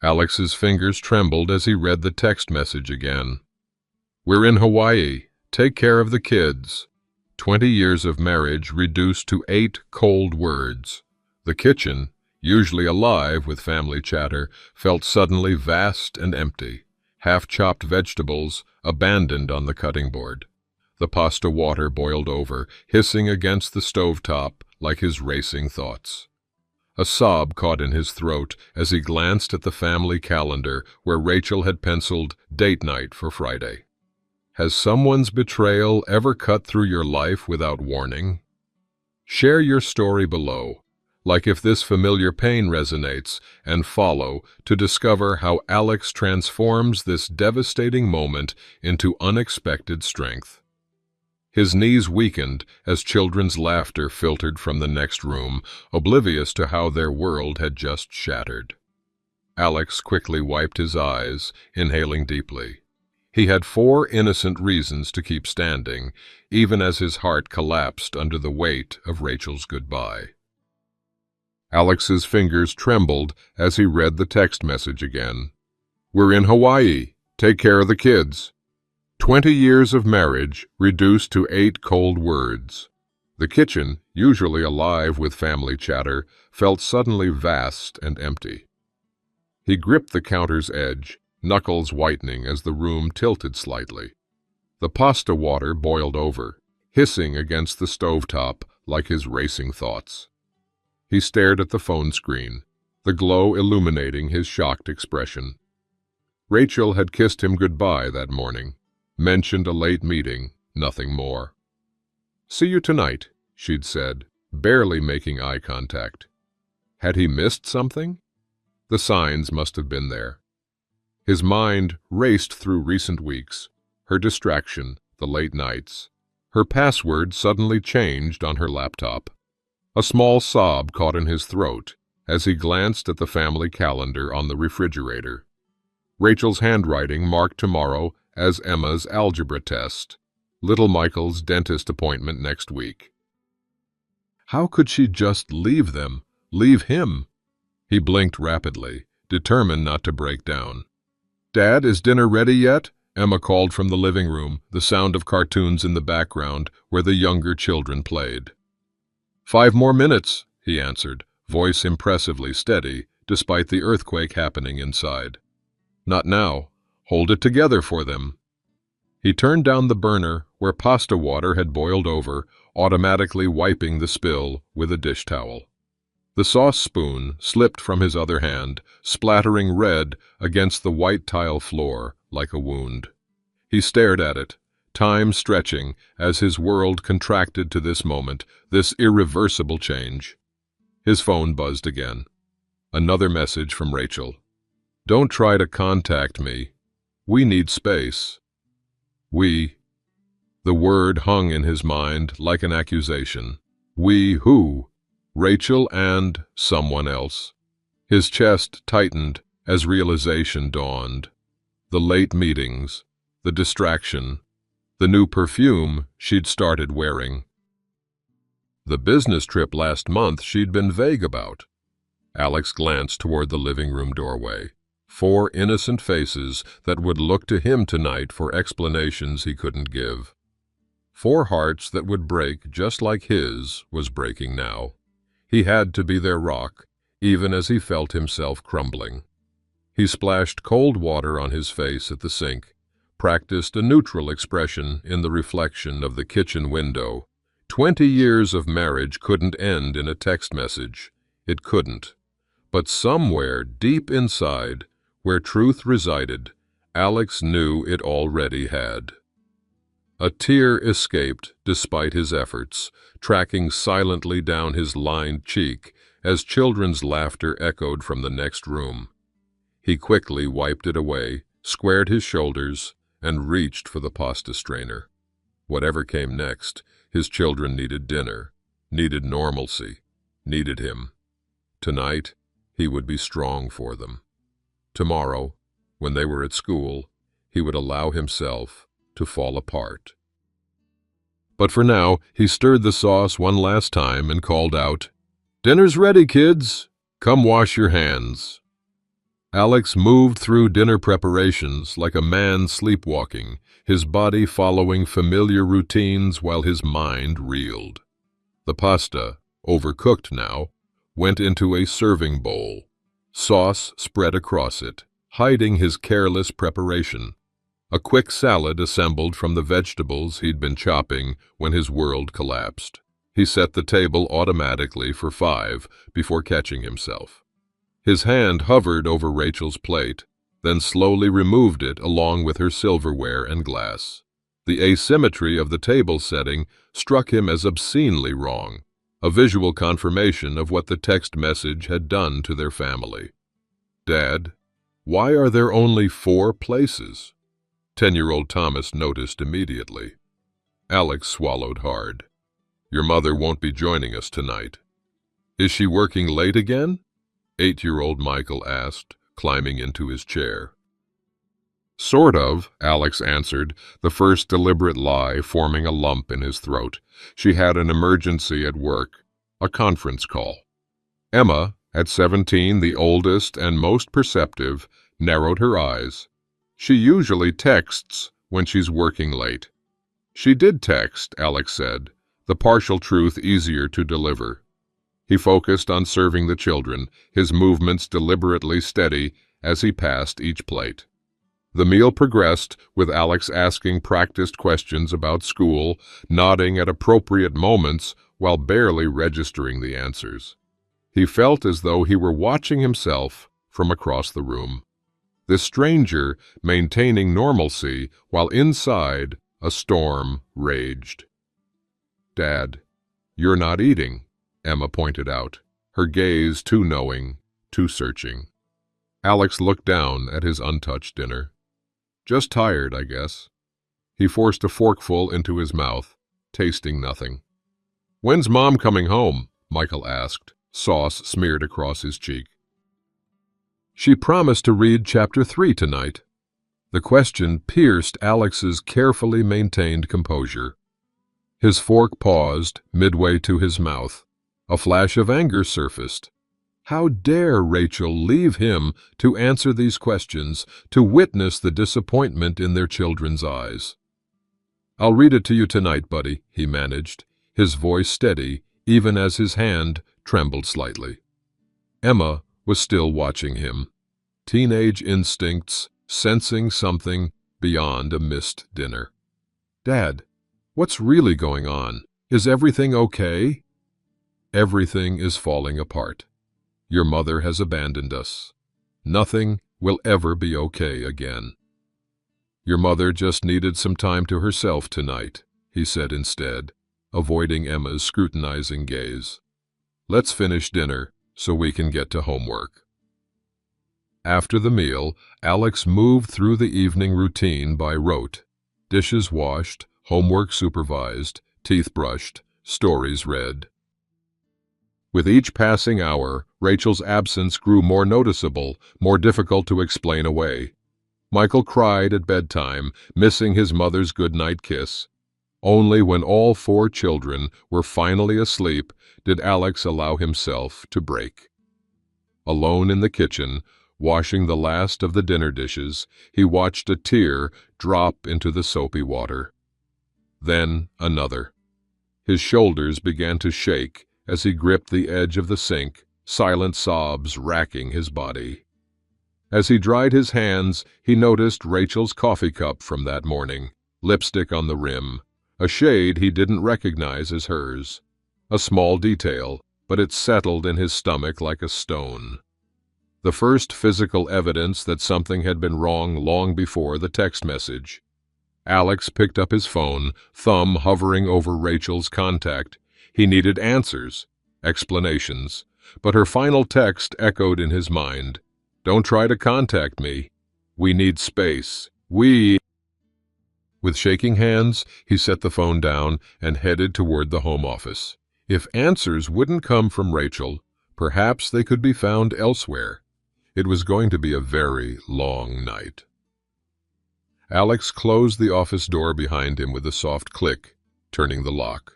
Alex's fingers trembled as he read the text message again. "We're in Hawaii. Take care of the kids." 20 years of marriage reduced to 8 cold words. The kitchen, usually alive with family chatter, felt suddenly vast and empty. Half-chopped vegetables abandoned on the cutting board. The pasta water boiled over, hissing against the stovetop like his racing thoughts. A sob caught in his throat as he glanced at the family calendar where Rachel had penciled date night for Friday. Has someone's betrayal ever cut through your life without warning? Share your story below, like if this familiar pain resonates, and follow to discover how Alex transforms this devastating moment into unexpected strength. His knees weakened as children's laughter filtered from the next room, oblivious to how their world had just shattered. Alex quickly wiped his eyes, inhaling deeply. He had 4 innocent reasons to keep standing, even as his heart collapsed under the weight of Rachel's goodbye. Alex's fingers trembled as he read the text message again. "We're in Hawaii. Take care of the kids." 20 years of marriage reduced to 8 cold words. The kitchen, usually alive with family chatter, felt suddenly vast and empty. He gripped the counter's edge, knuckles whitening as the room tilted slightly. The pasta water boiled over, hissing against the stovetop like his racing thoughts. He stared at the phone screen, the glow illuminating his shocked expression. Rachel had kissed him goodbye that morning, mentioned a late meeting, nothing more. "See you tonight," she'd said, barely making eye contact. Had he missed something? The signs must have been there. His mind raced through recent weeks, her distraction, the late nights. Her password suddenly changed on her laptop. A small sob caught in his throat as he glanced at the family calendar on the refrigerator. Rachel's handwriting marked tomorrow as Emma's algebra test, little Michael's dentist appointment next week. How could she just leave them, leave him? He blinked rapidly, determined not to break down. "Dad, is dinner ready yet?" Emma called from the living room, the sound of cartoons in the background where the younger children played. 5 more minutes, he answered, voice impressively steady, despite the earthquake happening inside. "Not now. Hold it together for them." He turned down the burner where pasta water had boiled over, automatically wiping the spill with a dish towel. The sauce spoon slipped from his other hand, splattering red against the white tile floor like a wound. He stared at it, time stretching as his world contracted to this moment, this irreversible change. His phone buzzed again. Another message from Rachel. "Don't try to contact me. We need space." We. The word hung in his mind like an accusation. We who? Rachel and someone else. His chest tightened as realization dawned. The late meetings, the distraction, the new perfume she'd started wearing. The business trip last month she'd been vague about. Alex glanced toward the living room doorway. 4 innocent faces that would look to him tonight for explanations he couldn't give. 4 hearts that would break just like his was breaking now. He had to be their rock, even as he felt himself crumbling. He splashed cold water on his face at the sink, practiced a neutral expression in the reflection of the kitchen window. 20 years of marriage couldn't end in a text message. It couldn't. But somewhere deep inside, where truth resided, Alex knew it already had. A tear escaped despite his efforts, tracking silently down his lined cheek as children's laughter echoed from the next room. He quickly wiped it away, squared his shoulders, and reached for the pasta strainer. Whatever came next, his children needed dinner, needed normalcy, needed him. Tonight, he would be strong for them. Tomorrow, when they were at school, he would allow himself to fall apart. But for now, he stirred the sauce one last time and called out, "Dinner's ready, kids. Come wash your hands." Alex moved through dinner preparations like a man sleepwalking, his body following familiar routines while his mind reeled. The pasta, overcooked now, went into a serving bowl. Sauce spread across it, hiding his careless preparation. A quick salad assembled from the vegetables he'd been chopping when his world collapsed. He set the table automatically for 5 before catching himself. His hand hovered over Rachel's plate, then slowly removed it along with her silverware and glass. The asymmetry of the table setting struck him as obscenely wrong, a visual confirmation of what the text message had done to their family. "Dad, why are there only 4 places?" 10-year-old Thomas noticed immediately. Alex swallowed hard. "Your mother won't be joining us tonight." "Is she working late again?" 8-year-old Michael asked, climbing into his chair. "Sort of," Alex answered, the first deliberate lie forming a lump in his throat. "She had an emergency at work, a conference call." Emma, at 17 the oldest and most perceptive, narrowed her eyes. "She usually texts when she's working late." "She did text," Alex said, the partial truth easier to deliver. He focused on serving the children, his movements deliberately steady as he passed each plate. The meal progressed, with Alex asking practiced questions about school, nodding at appropriate moments while barely registering the answers. He felt as though he were watching himself from across the room. This stranger maintaining normalcy while inside a storm raged. "Dad, you're not eating," Emma pointed out, her gaze too knowing, too searching. Alex looked down at his untouched dinner. "Just tired, I guess." He forced a forkful into his mouth, tasting nothing. "When's Mom coming home?" Michael asked, sauce smeared across his cheek. "She promised to read chapter 3 tonight." The question pierced Alex's carefully maintained composure. His fork paused midway to his mouth. A flash of anger surfaced. How dare Rachel leave him to answer these questions, to witness the disappointment in their children's eyes? "I'll read it to you tonight, buddy," he managed, his voice steady even as his hand trembled slightly. Emma was still watching him, teenage instincts sensing something beyond a missed dinner. "Dad, what's really going on? Is everything okay?" "Everything is falling apart. Your mother has abandoned us. Nothing will ever be okay again." "Your mother just needed some time to herself tonight," he said instead, avoiding Emma's scrutinizing gaze. "Let's finish dinner so we can get to homework." After the meal, Alex moved through the evening routine by rote. Dishes washed, homework supervised, teeth brushed, stories read. With each passing hour, Rachel's absence grew more noticeable, more difficult to explain away. Michael cried at bedtime, missing his mother's goodnight kiss. Only when all 4 children were finally asleep did Alex allow himself to break. Alone in the kitchen, washing the last of the dinner dishes, he watched a tear drop into the soapy water. Then another. His shoulders began to shake as he gripped the edge of the sink, silent sobs racking his body. As he dried his hands, he noticed Rachel's coffee cup from that morning, lipstick on the rim, a shade he didn't recognize as hers. A small detail, but it settled in his stomach like a stone. The first physical evidence that something had been wrong long before the text message. Alex picked up his phone, thumb hovering over Rachel's contact. He needed answers, explanations, but her final text echoed in his mind. "Don't try to contact me. We need space. With shaking hands, he set the phone down and headed toward the home office. If answers wouldn't come from Rachel, perhaps they could be found elsewhere. It was going to be a very long night. Alex closed the office door behind him with a soft click, turning the lock.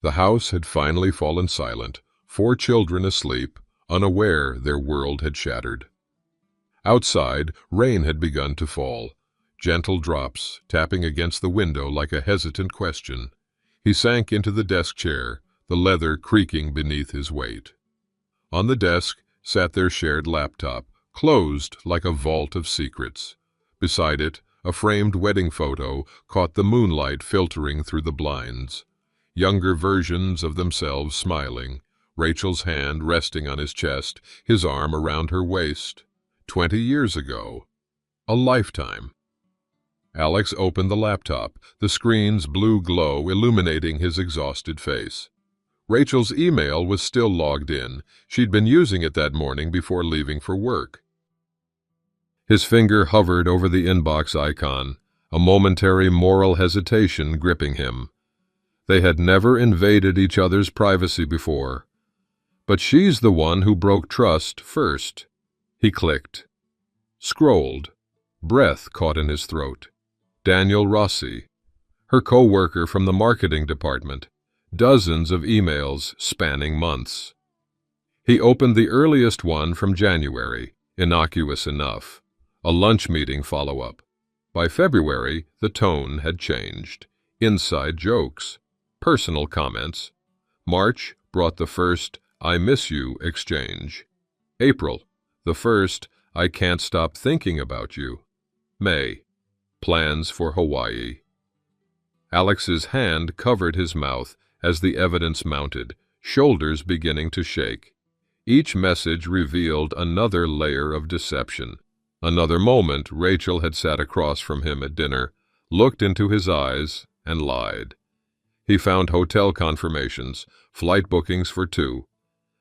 The house had finally fallen silent, 4 children asleep, unaware their world had shattered. Outside, rain had begun to fall, gentle drops tapping against the window like a hesitant question. He sank into the desk chair, the leather creaking beneath his weight. On the desk sat their shared laptop, closed like a vault of secrets. Beside it, a framed wedding photo caught the moonlight filtering through the blinds. Younger versions of themselves smiling, Rachel's hand resting on his chest, his arm around her waist. 20 years ago. A lifetime. Alex opened the laptop, the screen's blue glow illuminating his exhausted face. Rachel's email was still logged in. She'd been using it that morning before leaving for work. His finger hovered over the inbox icon, a momentary moral hesitation gripping him. They had never invaded each other's privacy before. But she's the one who broke trust first. He clicked. Scrolled. Breath caught in his throat. Daniel Rossi, her co-worker from the marketing department. Dozens of emails spanning months. He opened the earliest one from January, innocuous enough. A lunch meeting follow-up. By February, the tone had changed. Inside jokes. Personal comments. March brought the first "I miss you" exchange. April, the first "I can't stop thinking about you." May, plans for Hawaii. Alex's hand covered his mouth as the evidence mounted, shoulders beginning to shake. Each message revealed another layer of deception. Another moment, Rachel had sat across from him at dinner, looked into his eyes, and lied. He found hotel confirmations, flight bookings for 2,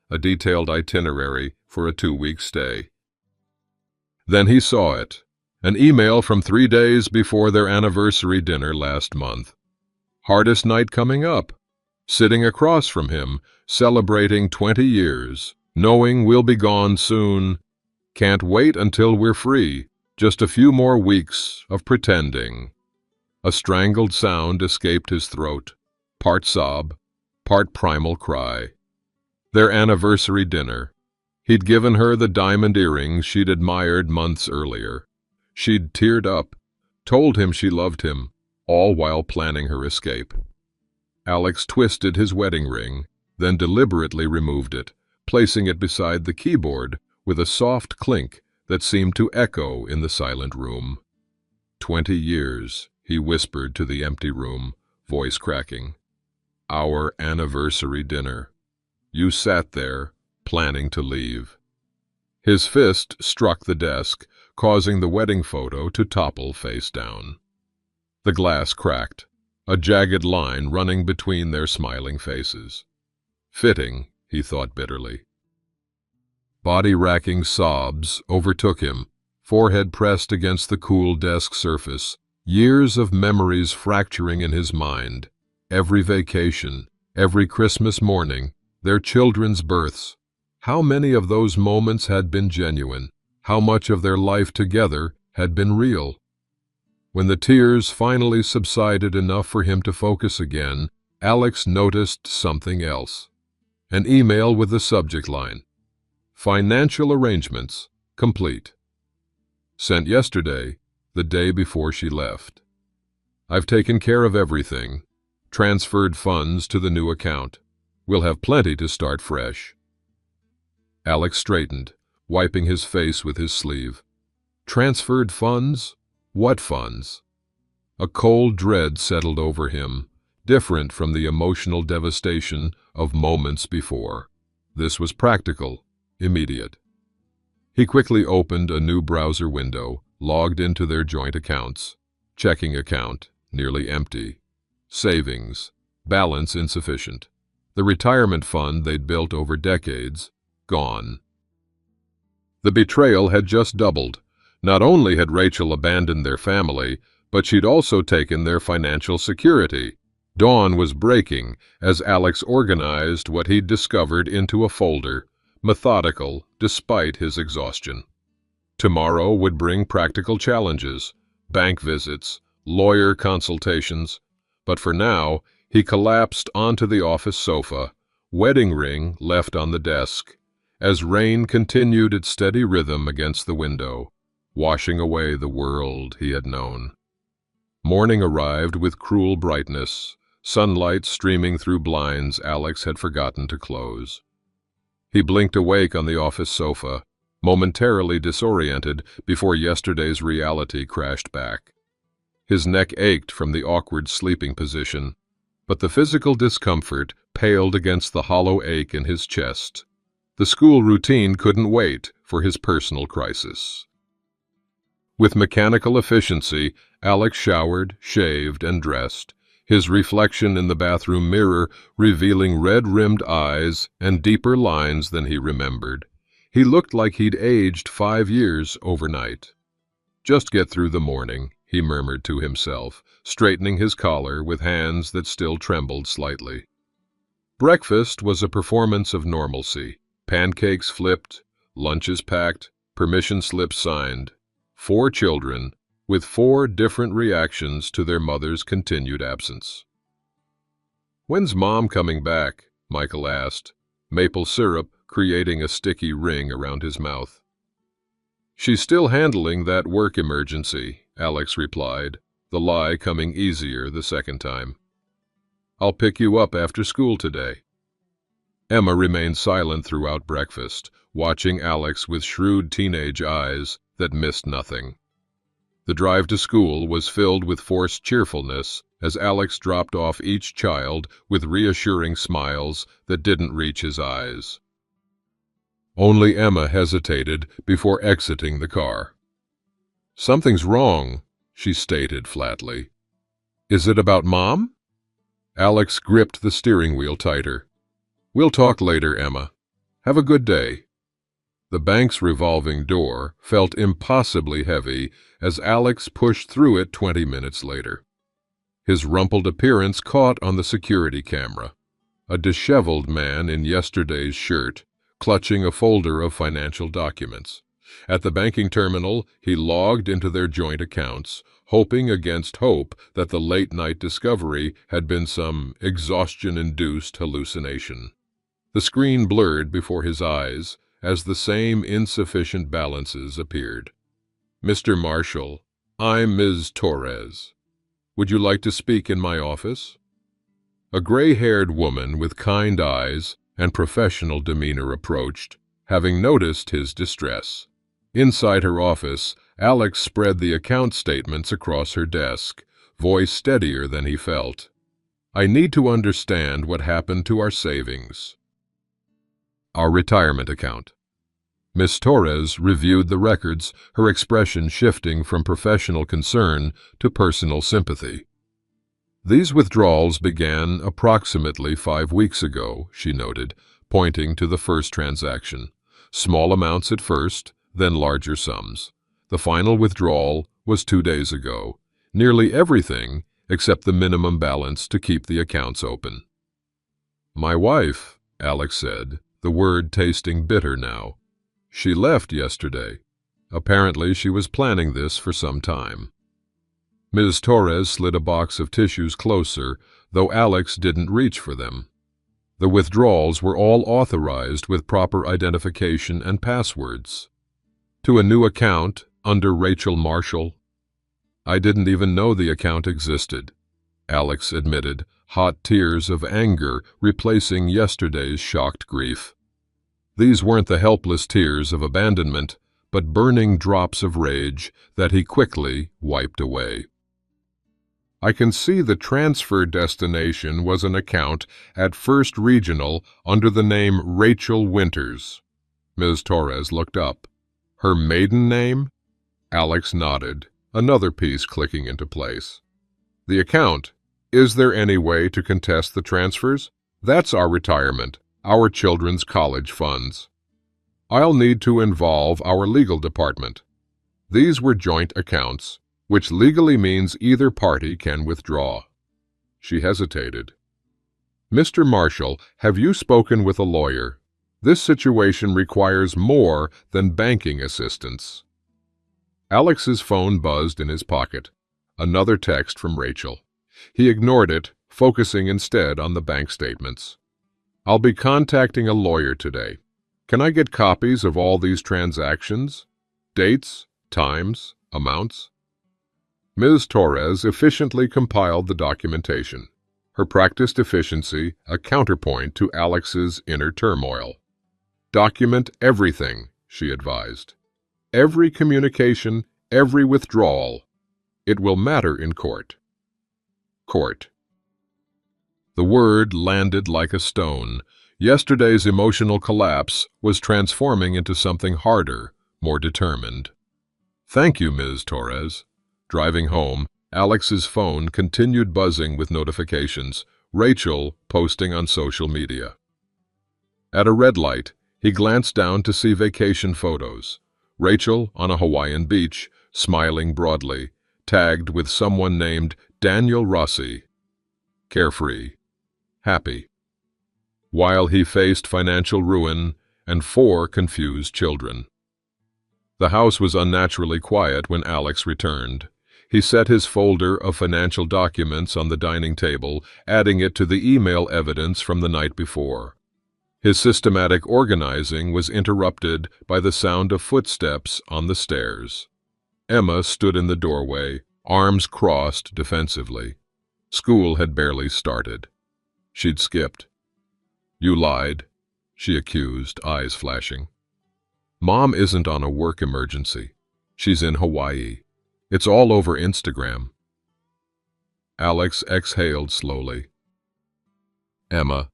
a detailed itinerary for a 2-week stay. Then he saw it, an email from 3 days before their anniversary dinner last month. Hardest night coming up. Sitting across from him, celebrating 20 years, knowing we'll be gone soon. Can't wait until we're free, just a few more weeks of pretending. A strangled sound escaped his throat, part sob, part primal cry. Their anniversary dinner. He'd given her the diamond earrings she'd admired months earlier. She'd teared up, told him she loved him, all while planning her escape. Alex twisted his wedding ring, then deliberately removed it, placing it beside the keyboard with a soft clink that seemed to echo in the silent room. 20 years, he whispered to the empty room, voice cracking. Our anniversary dinner. You sat there, planning to leave. His fist struck the desk, causing the wedding photo to topple face down. The glass cracked, a jagged line running between their smiling faces. Fitting, he thought bitterly. Body-racking sobs overtook him, forehead pressed against the cool desk surface, years of memories fracturing in his mind. Every vacation, every Christmas morning, their children's births. How many of those moments had been genuine? How much of their life together had been real? When the tears finally subsided enough for him to focus again, Alex noticed something else. An email with the subject line, "Financial arrangements complete." Sent yesterday, the day before she left. "I've taken care of everything. Transferred funds to the new account. We'll have plenty to start fresh." Alex straightened, wiping his face with his sleeve. Transferred funds? What funds? A cold dread settled over him, different from the emotional devastation of moments before. This was practical, immediate. He quickly opened a new browser window, logged into their joint accounts. Checking account, nearly empty. Savings, balance insufficient. The retirement fund they'd built over decades, gone. The betrayal had just doubled. Not only had Rachel abandoned their family, but she'd also taken their financial security. Dawn was breaking as Alex organized what he'd discovered into a folder, methodical despite his exhaustion. Tomorrow would bring practical challenges, bank visits, lawyer consultations, but for now he collapsed onto the office sofa, wedding ring left on the desk, as rain continued its steady rhythm against the window. washing away the world he had known. Morning arrived with cruel brightness, sunlight streaming through blinds Alex had forgotten to close. He blinked awake on the office sofa, momentarily disoriented before yesterday's reality crashed back. His neck ached from the awkward sleeping position, but the physical discomfort paled against the hollow ache in his chest. The school routine couldn't wait for his personal crisis. With mechanical efficiency, Alex showered, shaved, and dressed, his reflection in the bathroom mirror revealing red-rimmed eyes and deeper lines than he remembered. He looked like he'd aged 5 years overnight. "Just get through the morning," he murmured to himself, straightening his collar with hands that still trembled slightly. Breakfast was a performance of normalcy. Pancakes flipped, lunches packed, permission slips signed. 4 children, with 4 different reactions to their mother's continued absence. "When's Mom coming back?" Michael asked, maple syrup creating a sticky ring around his mouth. "She's still handling that work emergency," Alex replied, the lie coming easier the second time. "I'll pick you up after school today." Emma remained silent throughout breakfast, watching Alex with shrewd teenage eyes that missed nothing. The drive to school was filled with forced cheerfulness as Alex dropped off each child with reassuring smiles that didn't reach his eyes. Only Emma hesitated before exiting the car. "Something's wrong," she stated flatly. "Is it about Mom?" Alex gripped the steering wheel tighter. "We'll talk later, Emma. Have a good day." The bank's revolving door felt impossibly heavy as Alex pushed through it 20 minutes later. His rumpled appearance caught on the security camera. A disheveled man in yesterday's shirt, clutching a folder of financial documents. At the banking terminal, he logged into their joint accounts, hoping against hope that the late-night discovery had been some exhaustion-induced hallucination. The screen blurred before his eyes as the same insufficient balances appeared. "Mr. Marshall, I'm Ms. Torres. Would you like to speak in my office?" A gray-haired woman with kind eyes and professional demeanor approached, having noticed his distress. Inside her office, Alex spread the account statements across her desk, voice steadier than he felt. "I need to understand what happened to our savings. Our retirement account." Miss Torres reviewed the records, her expression shifting from professional concern to personal sympathy. "These withdrawals began approximately 5 weeks ago," she noted, pointing to the first transaction. "Small amounts at first, then larger sums. The final withdrawal was 2 days ago. Nearly everything except the minimum balance to keep the accounts open." "My wife," Alex said, the word tasting bitter now. "She left yesterday. Apparently she was planning this for some time." Ms. Torres slid a box of tissues closer, though Alex didn't reach for them. The withdrawals were all authorized with proper identification and passwords. "To a new account under Rachel Marshall." "I didn't even know the account existed," Alex admitted, hot tears of anger replacing yesterday's shocked grief. These weren't the helpless tears of abandonment, but burning drops of rage that he quickly wiped away. "I can see the transfer destination was an account at First Regional under the name Rachel Winters." Ms. Torres looked up. "Her maiden name?" Alex nodded, another piece clicking into place. "The account. Is there any way to contest the transfers? That's our retirement, our children's college funds. I'll need to involve our legal department. These were joint accounts, which legally means either party can withdraw." She hesitated. "Mr. Marshall, have you spoken with a lawyer? This situation requires more than banking assistance." Alex's phone buzzed in his pocket. Another text from Rachel. He ignored it, focusing instead on the bank statements. "I'll be contacting a lawyer today. Can I get copies of all these transactions? Dates, Times? Amounts? Ms. Torres efficiently compiled the documentation, her practiced efficiency a counterpoint to Alex's inner turmoil. Document everything, she advised. Every communication, every withdrawal. It will matter in court. Court. The word landed like a stone. Yesterday's emotional collapse was transforming into something harder, more determined. Thank you, Ms. Torres. Driving home, Alex's phone continued buzzing with notifications, Rachel posting on social media. At a red light, he glanced down to see vacation photos. Rachel on a Hawaiian beach, smiling broadly, tagged with someone named Daniel Rossi. Carefree. Happy. While he faced financial ruin and 4 confused children. The house was unnaturally quiet when Alex returned. He set his folder of financial documents on the dining table, adding it to the email evidence from the night before. His systematic organizing was interrupted by the sound of footsteps on the stairs. Emma stood in the doorway, arms crossed defensively. School had barely started. She'd skipped. You lied, she accused, eyes flashing. Mom isn't on a work emergency. She's in Hawaii. It's all over Instagram. Alex exhaled slowly. Emma.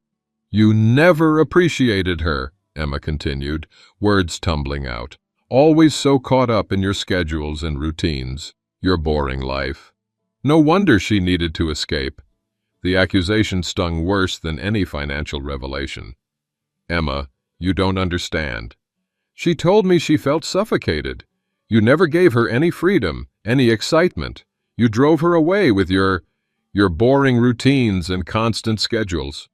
You never appreciated her, Emma continued, words tumbling out. Always so caught up in your schedules and routines, your boring life. No wonder she needed to escape. The accusation stung worse than any financial revelation. Emma, you don't understand. She told me she felt suffocated. You never gave her any freedom, any excitement. You drove her away with your boring routines and constant schedules.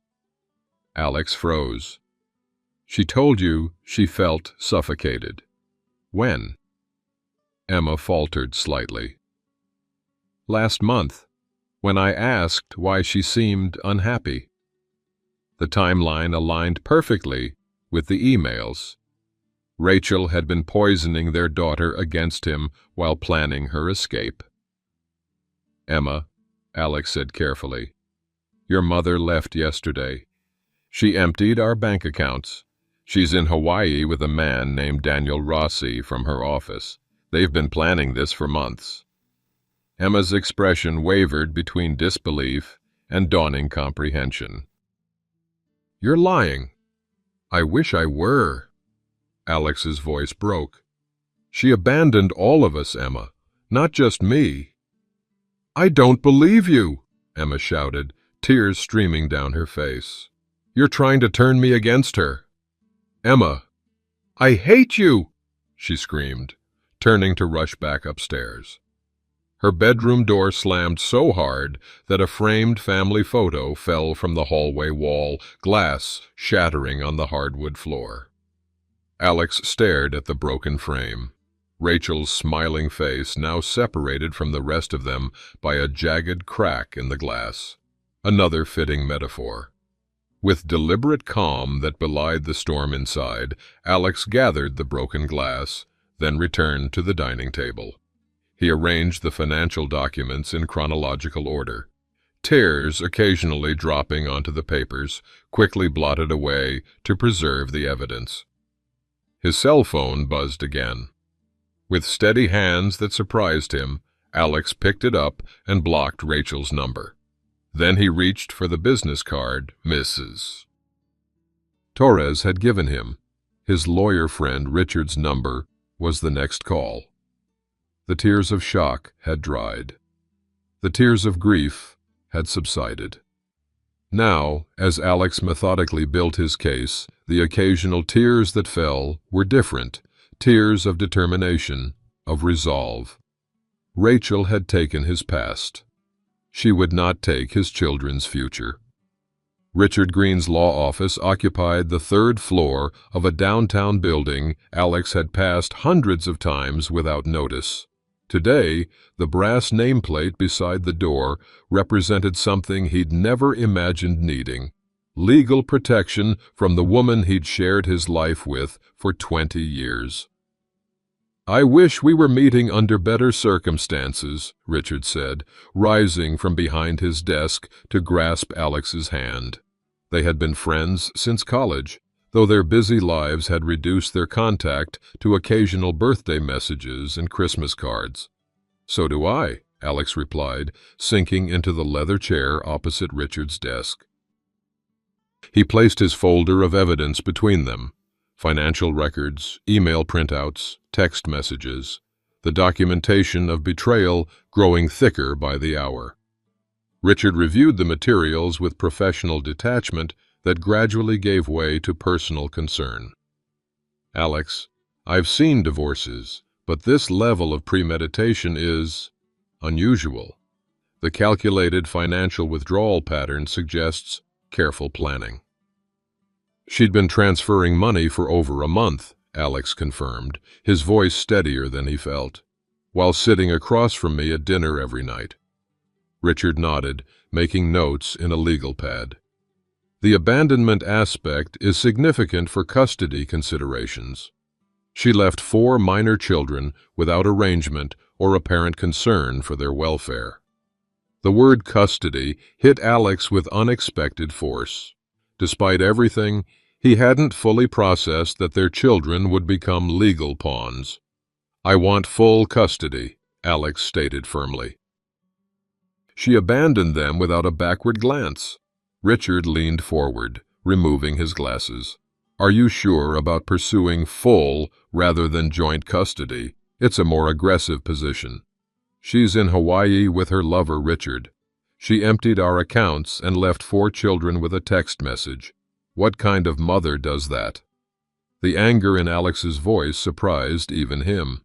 Alex froze. She told you she felt suffocated. When? Emma faltered slightly. Last month, when I asked why she seemed unhappy. The timeline aligned perfectly with the emails. Rachel had been poisoning their daughter against him while planning her escape. Emma, Alex said carefully, your mother left yesterday. She emptied our bank accounts. She's in Hawaii with a man named Daniel Rossi from her office. They've been planning this for months. Emma's expression wavered between disbelief and dawning comprehension. You're lying. I wish I were. Alex's voice broke. She abandoned all of us, Emma, not just me. I don't believe you, Emma shouted, tears streaming down her face. You're trying to turn me against her. Emma, I hate you, she screamed, turning to rush back upstairs. Her bedroom door slammed so hard that a framed family photo fell from the hallway wall, glass shattering on the hardwood floor. Alex stared at the broken frame. Rachel's smiling face now separated from the rest of them by a jagged crack in the glass. Another fitting metaphor. With deliberate calm that belied the storm inside, Alex gathered the broken glass, then returned to the dining table. He arranged the financial documents in chronological order. Tears occasionally dropping onto the papers, quickly blotted away to preserve the evidence. His cell phone buzzed again. With steady hands that surprised him, Alex picked it up and blocked Rachel's number. Then he reached for the business card Mrs. Torres had given him. His lawyer friend Richard's number was the next call. The tears of shock had dried. The tears of grief had subsided. Now, as Alex methodically built his case, the occasional tears that fell were different, tears of determination, of resolve. Rachel had taken his past. She would not take his children's future. Richard Green's law office occupied the 3rd floor of a downtown building Alex had passed hundreds of times without notice. Today, the brass nameplate beside the door represented something he'd never imagined needing: legal protection from the woman he'd shared his life with for 20 years. "I wish we were meeting under better circumstances," Richard said, rising from behind his desk to grasp Alex's hand. They had been friends since college, though their busy lives had reduced their contact to occasional birthday messages and Christmas cards. "So do I," Alex replied, sinking into the leather chair opposite Richard's desk. He placed his folder of evidence between them: financial records, email printouts, text messages, the documentation of betrayal growing thicker by the hour. Richard reviewed the materials with professional detachment that gradually gave way to personal concern. "Alex, I've seen divorces, but this level of premeditation is unusual. The calculated financial withdrawal pattern suggests careful planning." "She'd been transferring money for over a month," Alex confirmed, his voice steadier than he felt, "while sitting across from me at dinner every night." Richard nodded, making notes in a legal pad. "The abandonment aspect is significant for custody considerations. She left 4 minor children without arrangement or apparent concern for their welfare." The word custody hit Alex with unexpected force. Despite everything, he hadn't fully processed that their children would become legal pawns. "I want full custody," Alex stated firmly. "She abandoned them without a backward glance." Richard leaned forward, removing his glasses. "Are you sure about pursuing full rather than joint custody? It's a more aggressive position. She's in Hawaii with her lover, Richard. She emptied our accounts and left 4 children with a text message. What kind of mother does that?" The anger in Alex's voice surprised even him.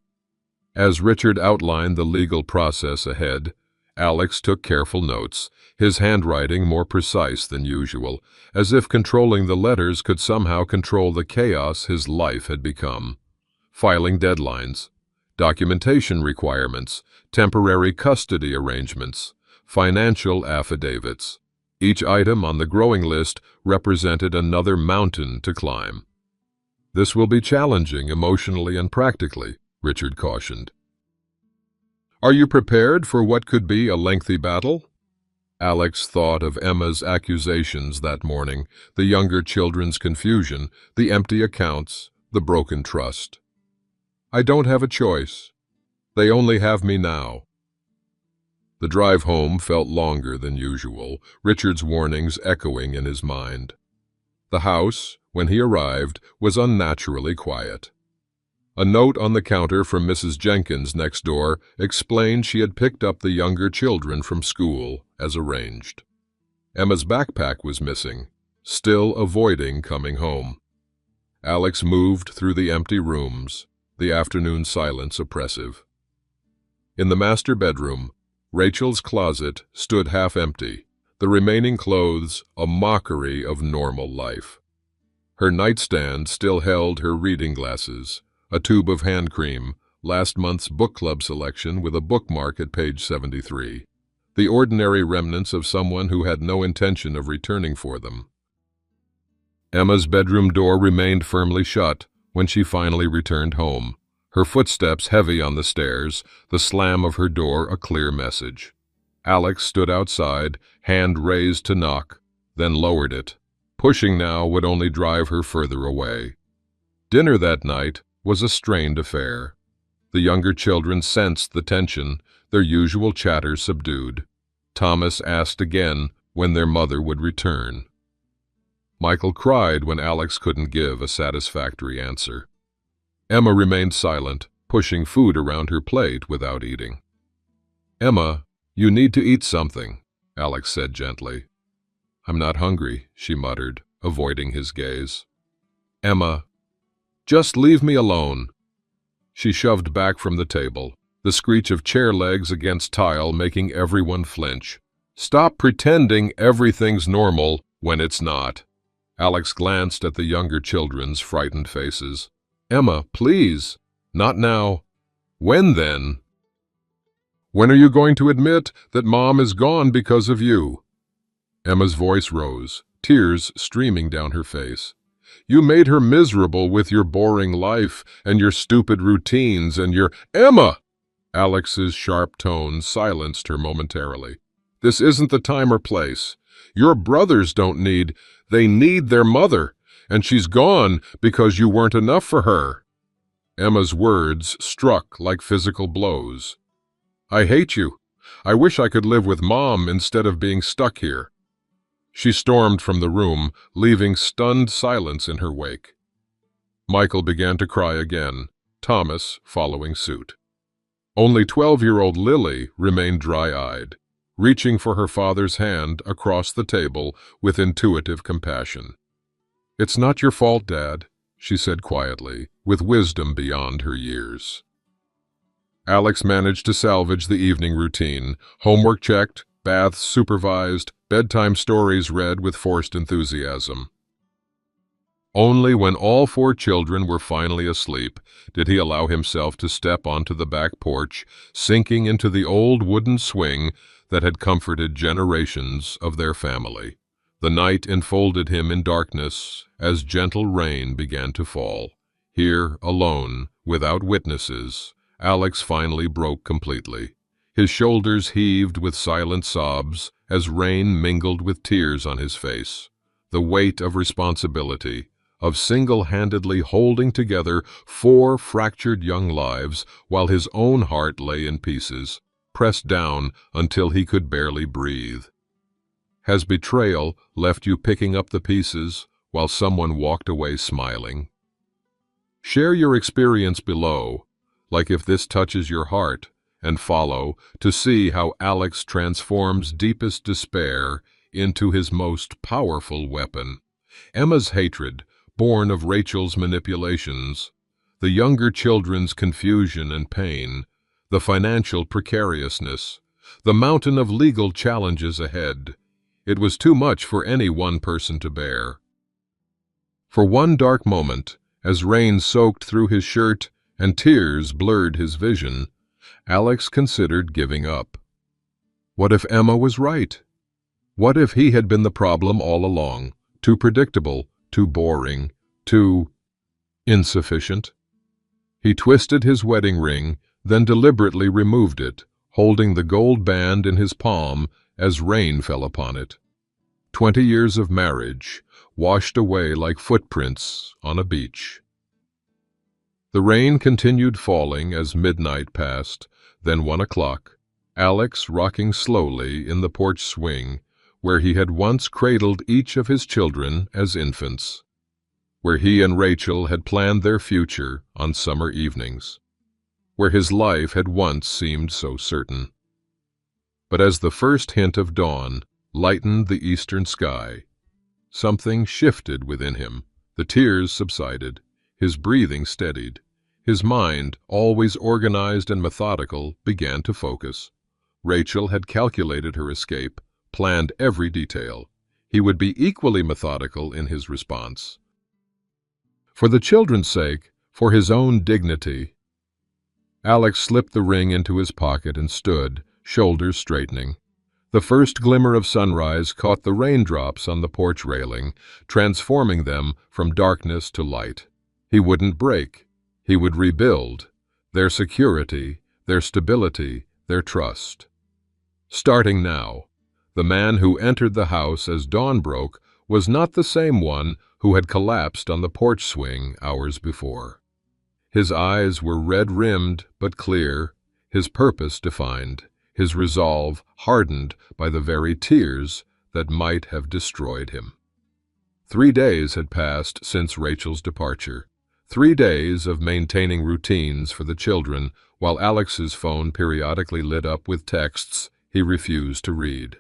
As Richard outlined the legal process ahead, Alex took careful notes, his handwriting more precise than usual, as if controlling the letters could somehow control the chaos his life had become. Filing deadlines, documentation requirements, temporary custody arrangements, financial affidavits. Each item on the growing list represented another mountain to climb. "This will be challenging emotionally and practically," Richard cautioned. "Are you prepared for what could be a lengthy battle?" Alex thought of Emma's accusations that morning, the younger children's confusion, the empty accounts, the broken trust. "I don't have a choice. They only have me now." The drive home felt longer than usual, Richard's warnings echoing in his mind. The house, when he arrived, was unnaturally quiet. A note on the counter from Mrs. Jenkins next door explained she had picked up the younger children from school, as arranged. Emma's backpack was missing, still avoiding coming home. Alex moved through the empty rooms, the afternoon silence oppressive. In the master bedroom, Rachel's closet stood half empty, the remaining clothes a mockery of normal life. Her nightstand still held her reading glasses, a tube of hand cream, last month's book club selection with a bookmark at page 73, the ordinary remnants of someone who had no intention of returning for them. Emma's bedroom door remained firmly shut when she finally returned home, her footsteps heavy on the stairs, the slam of her door a clear message. Alex stood outside, hand raised to knock, then lowered it. Pushing now would only drive her further away. Dinner that night was a strained affair. The younger children sensed the tension, their usual chatter subdued. Thomas asked again when their mother would return. Michael cried when Alex couldn't give a satisfactory answer. Emma remained silent, pushing food around her plate without eating. "Emma, you need to eat something," Alex said gently. "I'm not hungry," she muttered, avoiding his gaze. "Emma, just leave me alone." She shoved back from the table, the screech of chair legs against tile making everyone flinch. "Stop pretending everything's normal when it's not." Alex glanced at the younger children's frightened faces. "Emma, please. Not now." "When then?" "When are you going to admit that Mom is gone because of you?" Emma's voice rose, tears streaming down her face. You made her miserable with your boring life and your stupid routines and your— Emma! Alex's sharp tone silenced her momentarily. This isn't the time or place. Your brothers don't need— they need their mother, and she's gone because you weren't enough for her. Emma's words struck like physical blows. I hate you. I wish I could live with Mom instead of being stuck here. She stormed from the room, leaving stunned silence in her wake. Michael began to cry again, Thomas following suit. Only 12-year-old Lily remained dry-eyed, reaching for her father's hand across the table with intuitive compassion. It's not your fault, Dad, she said quietly, with wisdom beyond her years. Alex managed to salvage the evening routine, homework checked, baths supervised, bedtime stories read with forced enthusiasm. Only when all 4 children were finally asleep did he allow himself to step onto the back porch, sinking into the old wooden swing that had comforted generations of their family. The night enfolded him in darkness as gentle rain began to fall. Here, alone, without witnesses, Alex finally broke completely. His shoulders heaved with silent sobs as rain mingled with tears on his face. The weight of responsibility, of single-handedly holding together 4 fractured young lives while his own heart lay in pieces, pressed down until he could barely breathe. Has betrayal left you picking up the pieces while someone walked away smiling? Share your experience below, like if this touches your heart, and follow to see how Alex transforms deepest despair into his most powerful weapon. Emma's hatred, born of Rachel's manipulations, the younger children's confusion and pain, the financial precariousness, the mountain of legal challenges ahead. It was too much for any one person to bear. For one dark moment, as rain soaked through his shirt and tears blurred his vision, Alex considered giving up. What if Emma was right? What if he had been the problem all along, too predictable, too boring, too insufficient? He twisted his wedding ring, then deliberately removed it, holding the gold band in his palm as rain fell upon it. 20 years of marriage washed away like footprints on a beach. The rain continued falling as midnight passed, then 1 o'clock, Alex rocking slowly in the porch swing, where he had once cradled each of his children as infants, where he and Rachel had planned their future on summer evenings, where his life had once seemed so certain. But as the first hint of dawn lightened the eastern sky, something shifted within him. The tears subsided, his breathing steadied. His mind, always organized and methodical, began to focus. Rachel had calculated her escape, planned every detail. He would be equally methodical in his response. For the children's sake, for his own dignity, Alex slipped the ring into his pocket and stood, shoulders straightening. The first glimmer of sunrise caught the raindrops on the porch railing, transforming them from darkness to light. He wouldn't break. He would rebuild their security, their stability, their trust. Starting now, the man who entered the house as dawn broke was not the same one who had collapsed on the porch swing hours before. His eyes were red-rimmed but clear, his purpose defined, his resolve hardened by the very tears that might have destroyed him. 3 days had passed since Rachel's departure. 3 days of maintaining routines for the children, while Alex's phone periodically lit up with texts he refused to read.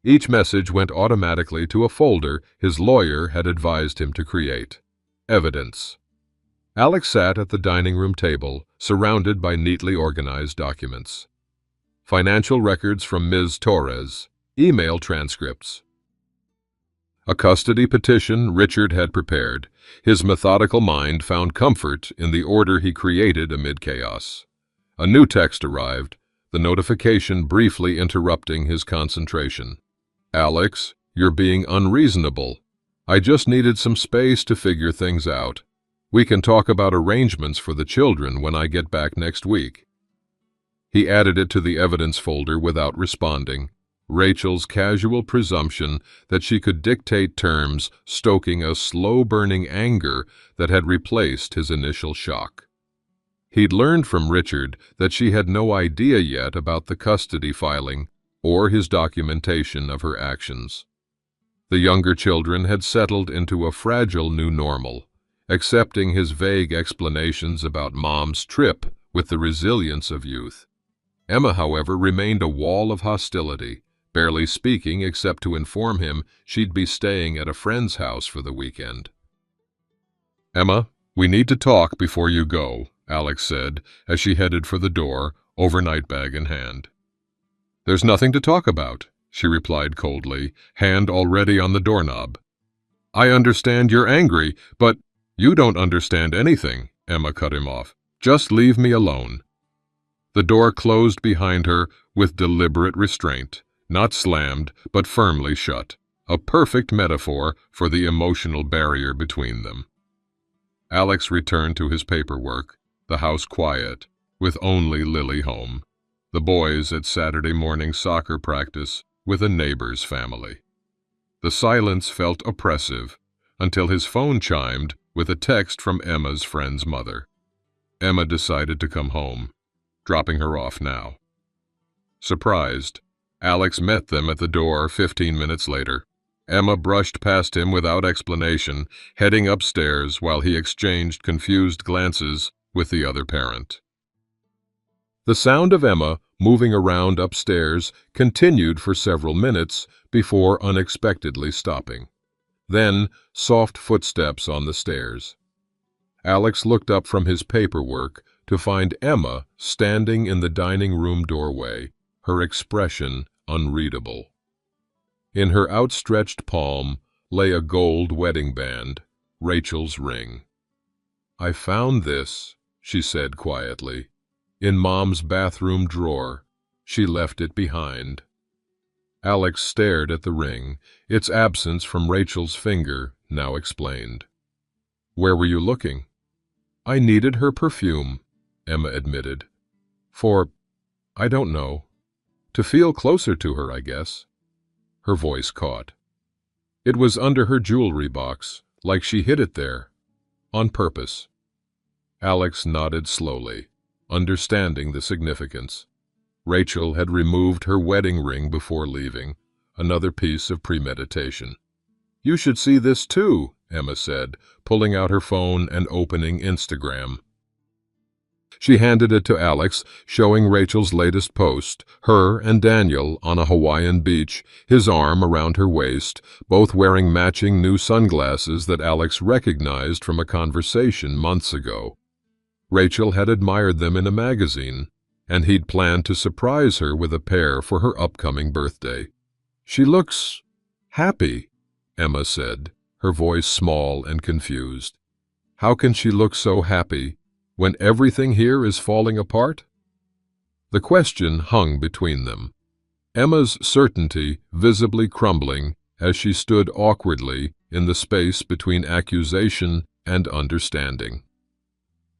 Each message went automatically to a folder his lawyer had advised him to create. Evidence. Alex sat at the dining room table, surrounded by neatly organized documents. Financial records from Ms. Torres, email transcripts. A custody petition Richard had prepared. His methodical mind found comfort in the order he created amid chaos. A new text arrived, the notification briefly interrupting his concentration. Alex, you're being unreasonable. I just needed some space to figure things out. We can talk about arrangements for the children when I get back next week." He added it to the evidence folder without responding, Rachel's casual presumption that she could dictate terms, stoking a slow-burning anger that had replaced his initial shock. He'd learned from Richard that she had no idea yet about the custody filing or his documentation of her actions. The younger children had settled into a fragile new normal, accepting his vague explanations about Mom's trip with the resilience of youth. Emma, however, remained a wall of hostility, barely speaking except to inform him she'd be staying at a friend's house for the weekend. "Emma, we need to talk before you go," Alex said as she headed for the door, overnight bag in hand. "There's nothing to talk about," she replied coldly, hand already on the doorknob. "I understand you're angry, but—" "You don't understand anything," Emma cut him off. "Just leave me alone." The door closed behind her with deliberate restraint, not slammed, but firmly shut, a perfect metaphor for the emotional barrier between them. Alex returned to his paperwork, the house quiet, with only Lily home, the boys at Saturday morning soccer practice with a neighbor's family. The silence felt oppressive until his phone chimed with a text from Emma's friend's mother. Emma decided to come home, dropping her off now. Surprised, Alex met them at the door 15 minutes later. Emma brushed past him without explanation, heading upstairs while he exchanged confused glances with the other parent. The sound of Emma moving around upstairs continued for several minutes before unexpectedly stopping. Then, soft footsteps on the stairs. Alex looked up from his paperwork to find Emma standing in the dining room doorway, her expression unreadable. In her outstretched palm lay a gold wedding band, Rachel's ring. "I found this," she said quietly, "in Mom's bathroom drawer. She left it behind." Alex stared at the ring, its absence from Rachel's finger now explained. "Where were you looking?" "I needed her perfume," Emma admitted. I don't know. To feel closer to her, I guess." Her voice caught. "It was under her jewelry box, like she hid it there. On purpose." Alex nodded slowly, understanding the significance. Rachel had removed her wedding ring before leaving, another piece of premeditation. "You should see this too," Emma said, pulling out her phone and opening Instagram. She handed it to Alex, showing Rachel's latest post, her and Daniel on a Hawaiian beach, his arm around her waist, both wearing matching new sunglasses that Alex recognized from a conversation months ago. Rachel had admired them in a magazine, and he'd planned to surprise her with a pair for her upcoming birthday. "She looks happy," Emma said, her voice small and confused. "How can she look so happy when everything here is falling apart?" The question hung between them, Emma's certainty visibly crumbling as she stood awkwardly in the space between accusation and understanding.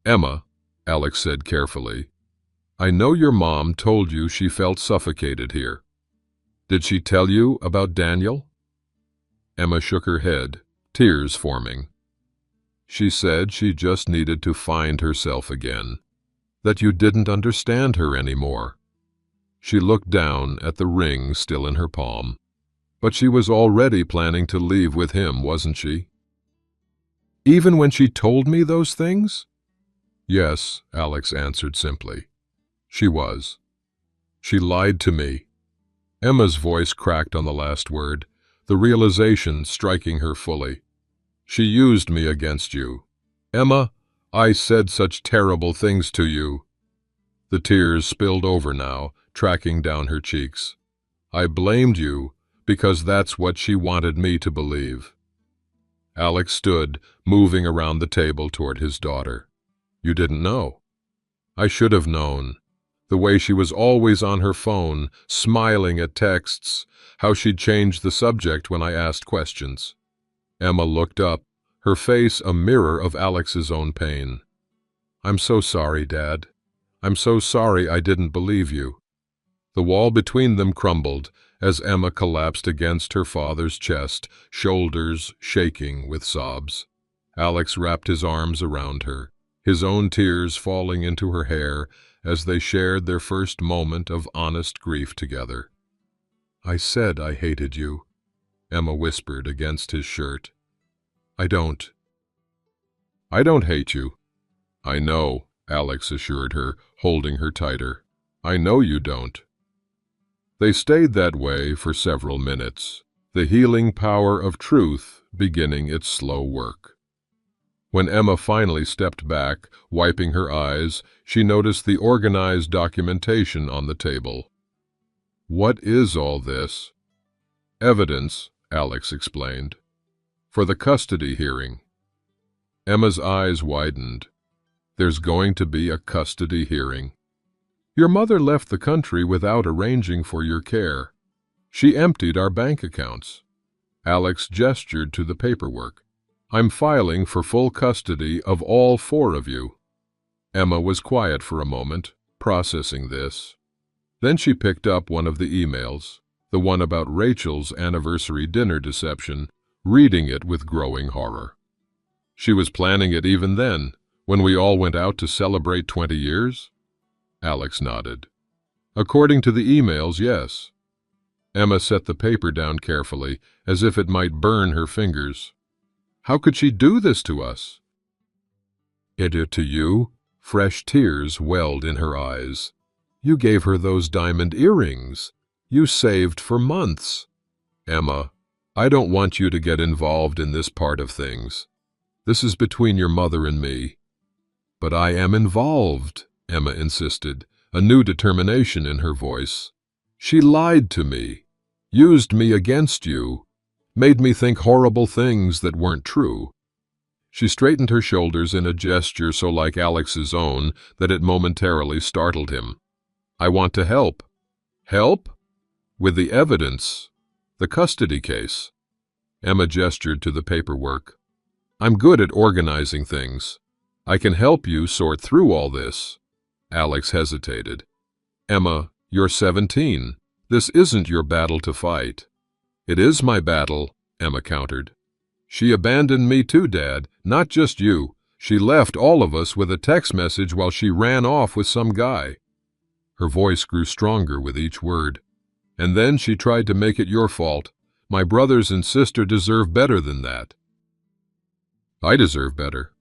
"Emma," Alex said carefully, "I know your mom told you she felt suffocated here. Did she tell you about Daniel?" Emma shook her head, tears forming. "She said she just needed to find herself again, that you didn't understand her anymore." She looked down at the ring still in her palm. "But she was already planning to leave with him, wasn't she?" "Even when she told me those things?" "Yes," Alex answered simply. "She was. She lied to me." Emma's voice cracked on the last word, the realization striking her fully. "She used me against you. Emma, I said such terrible things to you." The tears spilled over now, tracking down her cheeks. "I blamed you because that's what she wanted me to believe." Alex stood, moving around the table toward his daughter. "You didn't know." "I should have known. The way she was always on her phone, smiling at texts, how she'd change the subject when I asked questions." Emma looked up, her face a mirror of Alex's own pain. "I'm so sorry, Dad. I'm so sorry I didn't believe you." The wall between them crumbled as Emma collapsed against her father's chest, shoulders shaking with sobs. Alex wrapped his arms around her, his own tears falling into her hair as they shared their first moment of honest grief together. "I said I hated you," Emma whispered against his shirt. I don't hate you." "I know," Alex assured her, holding her tighter. "I know you don't." They stayed that way for several minutes, the healing power of truth beginning its slow work. When Emma finally stepped back, wiping her eyes, she noticed the organized documentation on the table. "What is all this?" "Evidence," Alex explained, "for the custody hearing." Emma's eyes widened. "There's going to be a custody hearing. Your mother left the country without arranging for your care. She emptied our bank accounts." Alex gestured to the paperwork. "I'm filing for full custody of all 4 of you." Emma was quiet for a moment, processing this. Then she picked up one of the emails, the one about Rachel's anniversary dinner deception, reading it with growing horror. "She was planning it even then, when we all went out to celebrate 20 years? Alex nodded. "According to the emails, yes." Emma set the paper down carefully, as if it might burn her fingers. "How could she do this to us?" "It to you?" Fresh tears welled in her eyes. "You gave her those diamond earrings. You saved for months." "Emma, I don't want you to get involved in this part of things. This is between your mother and me." "But I am involved," Emma insisted, a new determination in her voice. "She lied to me, used me against you, made me think horrible things that weren't true." She straightened her shoulders in a gesture so like Alex's own that it momentarily startled him. "I want to help." "Help?" "With the evidence. The custody case." Emma gestured to the paperwork. "I'm good at organizing things. I can help you sort through all this." Alex hesitated. "Emma, you're 17. This isn't your battle to fight." "It is my battle," Emma countered. "She abandoned me too, Dad, not just you. She left all of us with a text message while she ran off with some guy." Her voice grew stronger with each word. "And then she tried to make it your fault. My brothers and sister deserve better than that." "I deserve better."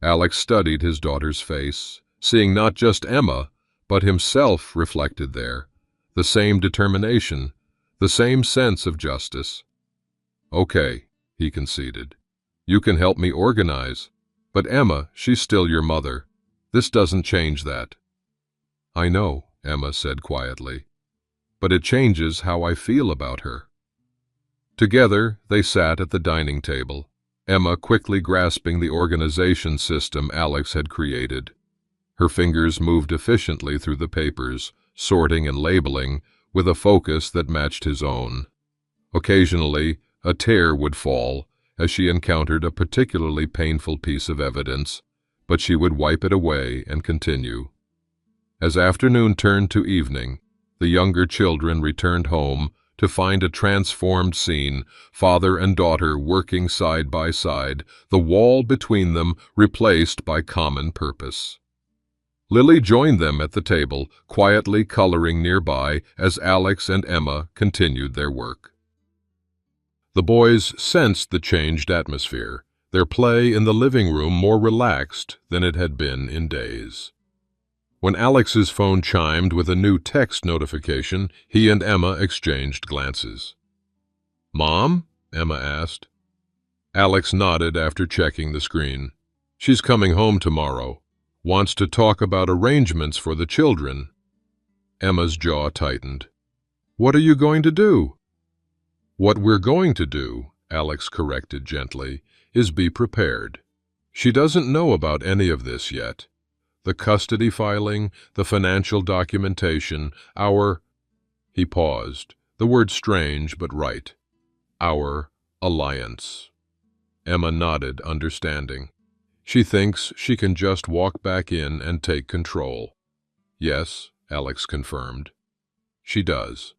Alex studied his daughter's face, seeing not just Emma, but himself reflected there, the same determination, the same sense of justice. "Okay," he conceded. "You can help me organize. But Emma, she's still your mother. This doesn't change that." "I know," Emma said quietly. "But it changes how I feel about her." Together, they sat at the dining table, Emma quickly grasping the organization system Alex had created. Her fingers moved efficiently through the papers, sorting and labeling, with a focus that matched his own. Occasionally, a tear would fall as she encountered a particularly painful piece of evidence, but she would wipe it away and continue. As afternoon turned to evening, the younger children returned home to find a transformed scene, father and daughter working side by side, the wall between them replaced by common purpose. Lily joined them at the table, quietly coloring nearby as Alex and Emma continued their work. The boys sensed the changed atmosphere, their play in the living room more relaxed than it had been in days. When Alex's phone chimed with a new text notification, he and Emma exchanged glances. "Mom?" Emma asked. Alex nodded after checking the screen. "She's coming home tomorrow. Wants to talk about arrangements for the children." Emma's jaw tightened. "What are you going to do?" "What we're going to do," Alex corrected gently, "is be prepared. She doesn't know about any of this yet. The custody filing, the financial documentation, our—" He paused, the word strange but right. "Our alliance." Emma nodded, understanding. She thinks she can just walk back in and take control. Yes, Alex confirmed. She does.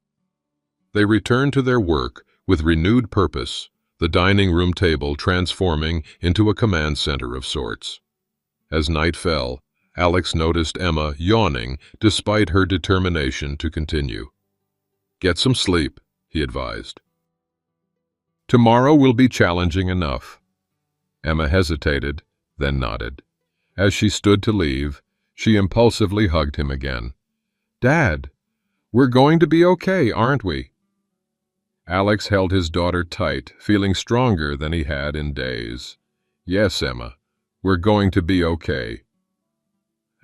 They returned to their work with renewed purpose, the dining room table transforming into a command center of sorts. As night fell, Alex noticed Emma yawning despite her determination to continue. "Get some sleep," he advised. "Tomorrow will be challenging enough." Emma hesitated, then nodded. As she stood to leave, she impulsively hugged him again. "Dad, we're going to be okay, aren't we?" Alex held his daughter tight, feeling stronger than he had in days. "Yes, Emma, we're going to be okay."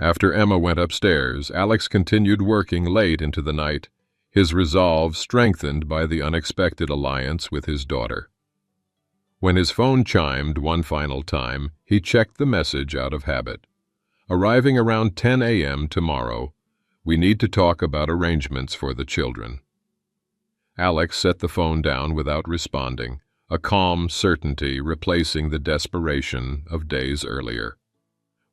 After Emma went upstairs, Alex continued working late into the night, his resolve strengthened by the unexpected alliance with his daughter. When his phone chimed one final time, he checked the message out of habit. "Arriving around 10 a.m. tomorrow. We need to talk about arrangements for the children." Alex set the phone down without responding, a calm certainty replacing the desperation of days earlier.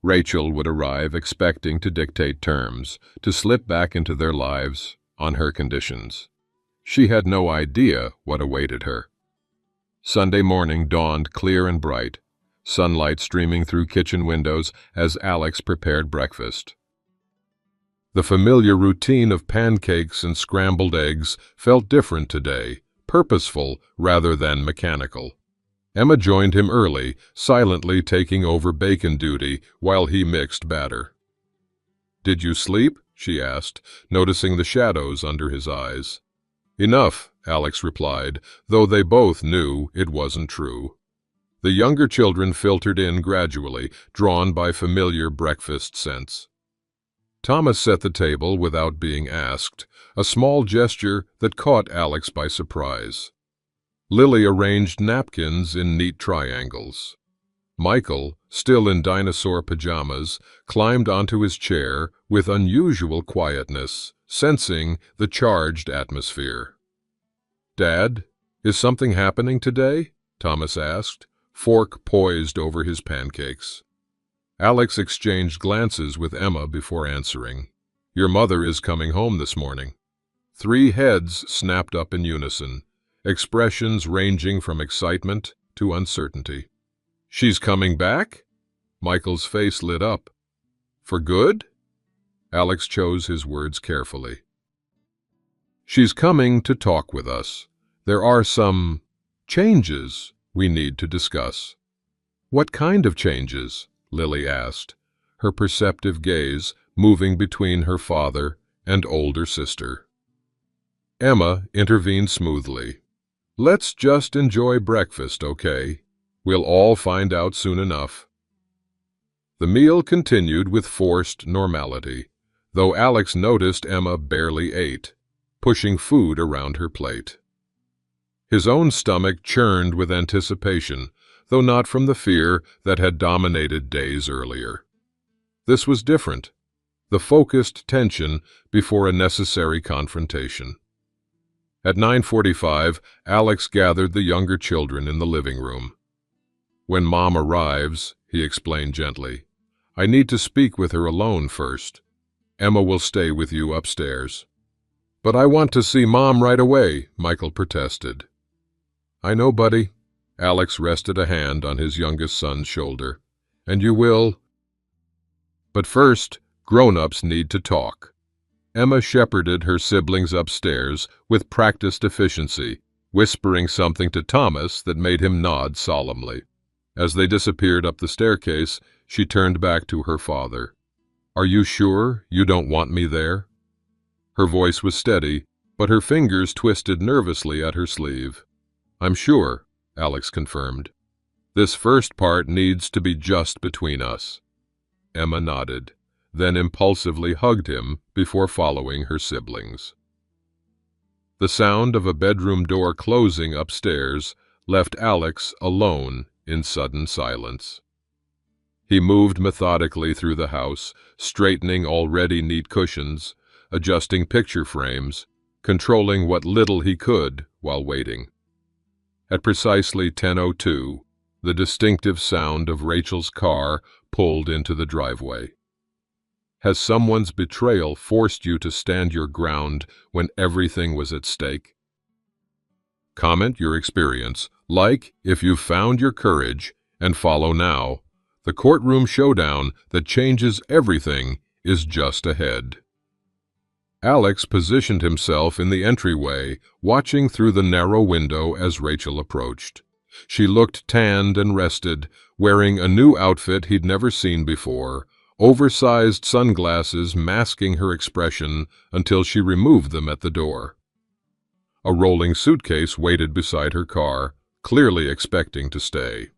Rachel would arrive expecting to dictate terms, to slip back into their lives on her conditions. She had no idea what awaited her. Sunday morning dawned clear and bright, sunlight streaming through kitchen windows as Alex prepared breakfast. The familiar routine of pancakes and scrambled eggs felt different today, purposeful rather than mechanical. Emma joined him early, silently taking over bacon duty while he mixed batter. "Did you sleep?" she asked, noticing the shadows under his eyes. "Enough," Alex replied, though they both knew it wasn't true. The younger children filtered in gradually, drawn by familiar breakfast scents. Thomas set the table without being asked, a small gesture that caught Alex by surprise. Lily arranged napkins in neat triangles. Michael, still in dinosaur pajamas, climbed onto his chair with unusual quietness, sensing the charged atmosphere. "Dad, is something happening today?" Thomas asked, fork poised over his pancakes. Alex exchanged glances with Emma before answering. "Your mother is coming home this morning." Three heads snapped up in unison, expressions ranging from excitement to uncertainty. "She's coming back?" Michael's face lit up. "For good?" Alex chose his words carefully. "She's coming to talk with us. There are some changes we need to discuss." "What kind of changes?" Lily asked, her perceptive gaze moving between her father and older sister. Emma intervened smoothly. "Let's just enjoy breakfast, okay? We'll all find out soon enough." The meal continued with forced normality, though Alex noticed Emma barely ate, pushing food around her plate. His own stomach churned with anticipation, though not from the fear that had dominated days earlier. This was different, the focused tension before a necessary confrontation. At 9:45, Alex gathered the younger children in the living room. "When Mom arrives," he explained gently, "I need to speak with her alone first. Emma will stay with you upstairs." "But I want to see Mom right away," Michael protested. "I know, buddy." Alex rested a hand on his youngest son's shoulder. "And you will. But first, grown-ups need to talk." Emma shepherded her siblings upstairs with practiced efficiency, whispering something to Thomas that made him nod solemnly. As they disappeared up the staircase, she turned back to her father. "Are you sure you don't want me there?" Her voice was steady, but her fingers twisted nervously at her sleeve. "I'm sure," Alex confirmed. "This first part needs to be just between us." Emma nodded, then impulsively hugged him before following her siblings. The sound of a bedroom door closing upstairs left Alex alone in sudden silence. He moved methodically through the house, straightening already neat cushions, adjusting picture frames, controlling what little he could while waiting. At precisely 10:02, The distinctive sound of Rachel's car pulled into the driveway. Has someone's betrayal forced you to stand your ground when everything was at stake? Comment your experience, like if you've found your courage, and follow now. The courtroom showdown that changes everything is just ahead. Alex positioned himself in the entryway, watching through the narrow window as Rachel approached. She looked tanned and rested, wearing a new outfit he'd never seen before, oversized sunglasses masking her expression until she removed them at the door. A rolling suitcase waited beside her car, clearly expecting to stay.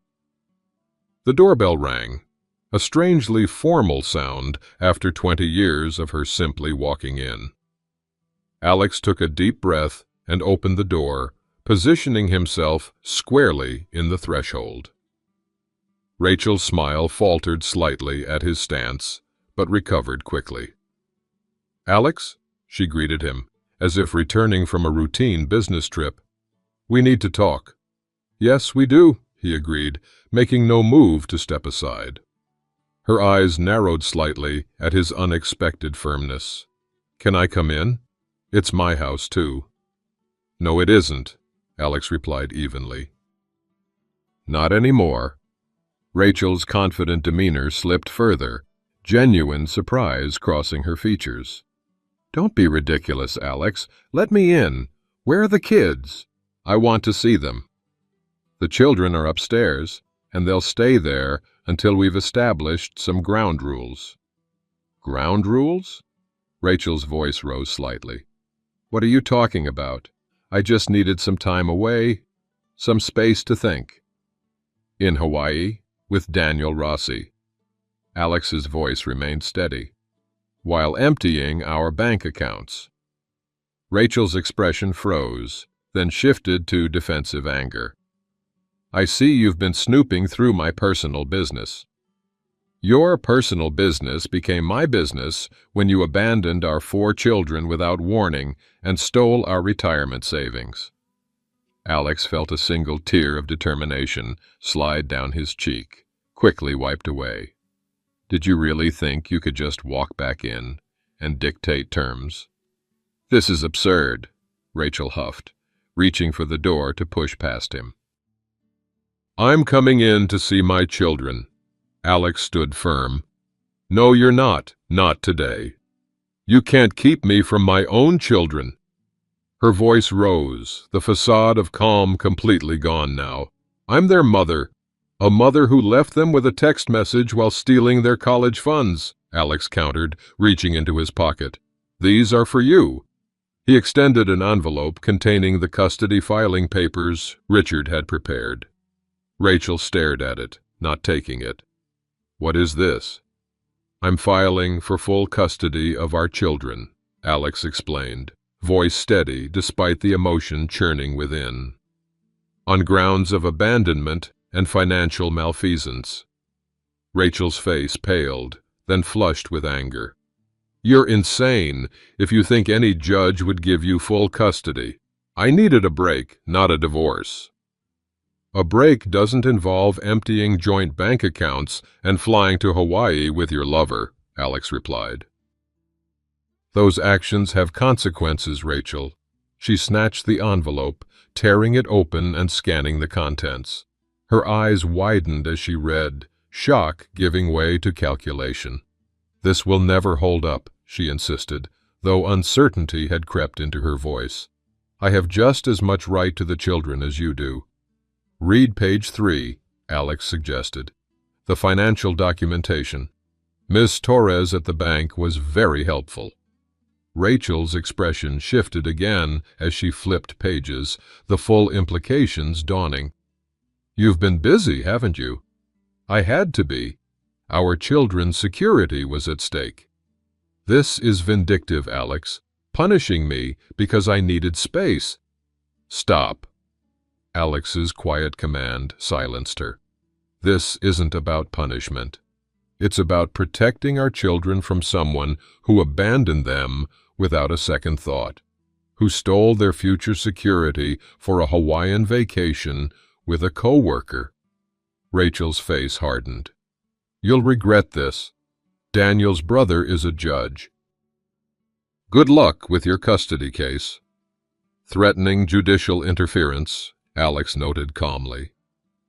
The doorbell rang, a strangely formal sound after 20 years of her simply walking in. Alex took a deep breath and opened the door, positioning himself squarely in the threshold. Rachel's smile faltered slightly at his stance, but recovered quickly. "Alex?" she greeted him, as if returning from a routine business trip. "We need to talk." "Yes, we do," he agreed, making no move to step aside. Her eyes narrowed slightly at his unexpected firmness. "Can I come in? It's my house, too." "No, it isn't," Alex replied evenly. "Not anymore." Rachel's confident demeanor slipped further, genuine surprise crossing her features. "Don't be ridiculous, Alex. Let me in. Where are the kids? I want to see them." "The children are upstairs, and they'll stay there until we've established some ground rules." "Ground rules?" Rachel's voice rose slightly. "What are you talking about? I just needed some time away, some space to think." "In Hawaii, with Daniel Rossi." Alex's voice remained steady. "While emptying our bank accounts." Rachel's expression froze, then shifted to defensive anger. "I see you've been snooping through my personal business." "Your personal business became my business when you abandoned our 4 children without warning and stole our retirement savings." Alex felt a single tear of determination slide down his cheek, quickly wiped away. "Did you really think you could just walk back in and dictate terms?" "This is absurd," Rachel huffed, reaching for the door to push past him. "I'm coming in to see my children." Alex stood firm. "No, you're not today. You can't keep me from my own children." Her voice rose, the facade of calm completely gone now. "I'm their mother, a mother who left them with a text message while stealing their college funds," Alex countered, reaching into his pocket. "These are for you." He extended an envelope containing the custody filing papers Richard had prepared. Rachel stared at it, not taking it. "What is this?" "I'm filing for full custody of our children," Alex explained, voice steady despite the emotion churning within. "On grounds of abandonment and financial malfeasance." Rachel's face paled, then flushed with anger. "You're insane if you think any judge would give you full custody. I needed a break, not a divorce." "A break doesn't involve emptying joint bank accounts and flying to Hawaii with your lover," Alex replied. "Those actions have consequences, Rachel." She snatched the envelope, tearing it open and scanning the contents. Her eyes widened as she read, shock giving way to calculation. "This will never hold up," she insisted, though uncertainty had crept into her voice. "I have just as much right to the children as you do." "Read page 3, Alex suggested. "The financial documentation. Miss Torres at the bank was very helpful." Rachel's expression shifted again as she flipped pages, the full implications dawning. "You've been busy, haven't you?" "I had to be. Our children's security was at stake." "This is vindictive, Alex, punishing me because I needed space." "Stop." Alex's quiet command silenced her. "This isn't about punishment. It's about protecting our children from someone who abandoned them without a second thought, who stole their future security for a Hawaiian vacation with a coworker." Rachel's face hardened. You'll regret this. Daniel's brother is a judge. Good luck with your custody case. Threatening judicial interference, Alex noted calmly.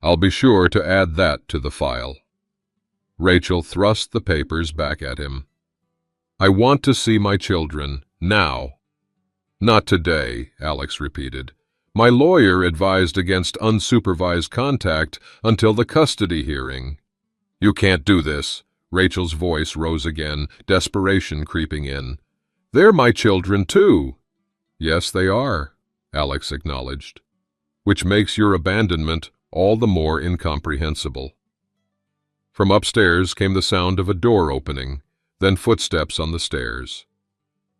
I'll be sure to add that to the file. Rachel thrust the papers back at him. I want to see my children, now. Not today, Alex repeated. My lawyer advised against unsupervised contact until the custody hearing. You can't do this. Rachel's voice rose again, desperation creeping in. They're my children, too. Yes, they are, Alex acknowledged, which makes your abandonment all the more incomprehensible. From upstairs came the sound of a door opening, then footsteps on the stairs.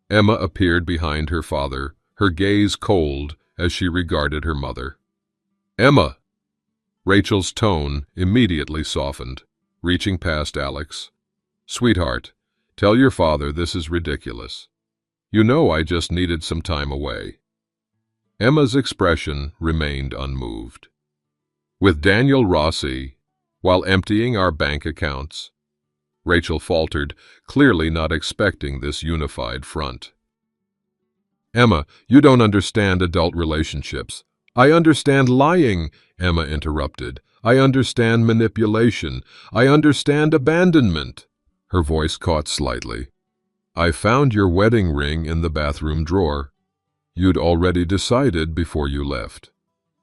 Emma appeared behind her father, her gaze cold as she regarded her mother. Emma! Rachel's tone immediately softened, reaching past Alex. Sweetheart, tell your father this is ridiculous. You know I just needed some time away. Emma's expression remained unmoved. With Daniel Rossi, while emptying our bank accounts, Rachel faltered, clearly not expecting this unified front. Emma, you don't understand adult relationships. I understand lying, Emma interrupted. I understand manipulation. I understand abandonment. Her voice caught slightly. I found your wedding ring in the bathroom drawer. You'd already decided before you left.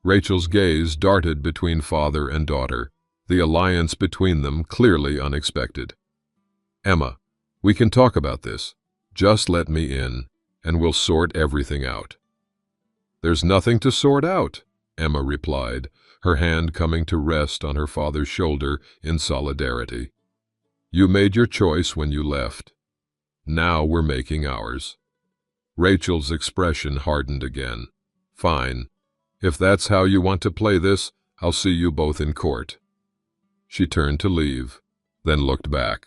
Rachel's gaze darted between father and daughter, the alliance between them clearly unexpected. Emma, we can talk about this. Just let me in, and we'll sort everything out. There's nothing to sort out, Emma replied, her hand coming to rest on her father's shoulder in solidarity. You made your choice when you left. Now we're making ours. Rachel's expression hardened again. Fine. If that's how you want to play this, I'll see you both in court. She turned to leave, then looked back.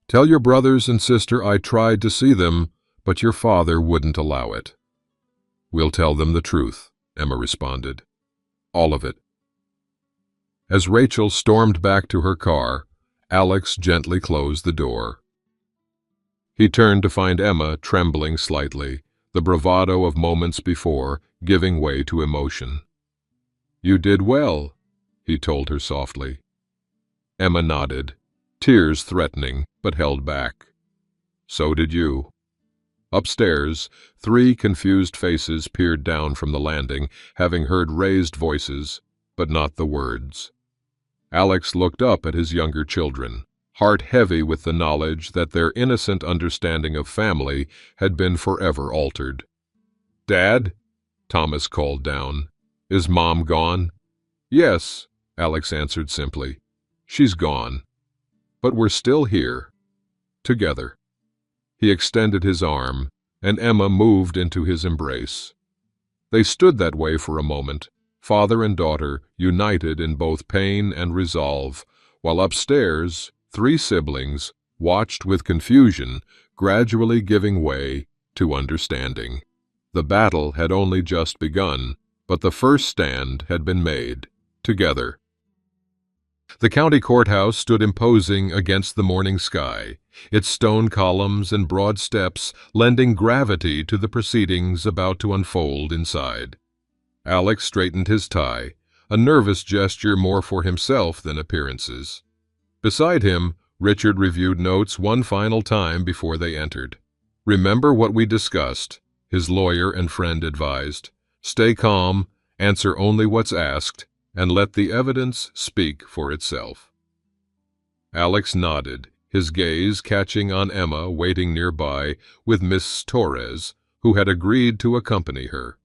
Tell your brothers and sister I tried to see them, but your father wouldn't allow it. We'll tell them the truth, Emma responded. All of it. As Rachel stormed back to her car, Alex gently closed the door. He turned to find Emma trembling slightly, the bravado of moments before giving way to emotion. You did well, he told her softly. Emma nodded, tears threatening, but held back. So did you. Upstairs, 3 confused faces peered down from the landing, having heard raised voices, but not the words. Alex looked up at his younger children, heart heavy with the knowledge that their innocent understanding of family had been forever altered. Dad? Thomas called down. Is Mom gone? Yes, Alex answered simply. She's gone. But we're still here. Together. He extended his arm, and Emma moved into his embrace. They stood that way for a moment, father and daughter united in both pain and resolve, while upstairs 3 siblings watched with confusion, gradually giving way to understanding. The battle had only just begun, but the first stand had been made, together. The county courthouse stood imposing against the morning sky, its stone columns and broad steps lending gravity to the proceedings about to unfold inside. Alex straightened his tie, a nervous gesture more for himself than appearances. Beside him, Richard reviewed notes one final time before they entered. Remember what we discussed, his lawyer and friend advised. Stay calm, answer only what's asked, and let the evidence speak for itself. Alex nodded, his gaze catching on Emma waiting nearby with Miss Torres, who had agreed to accompany her.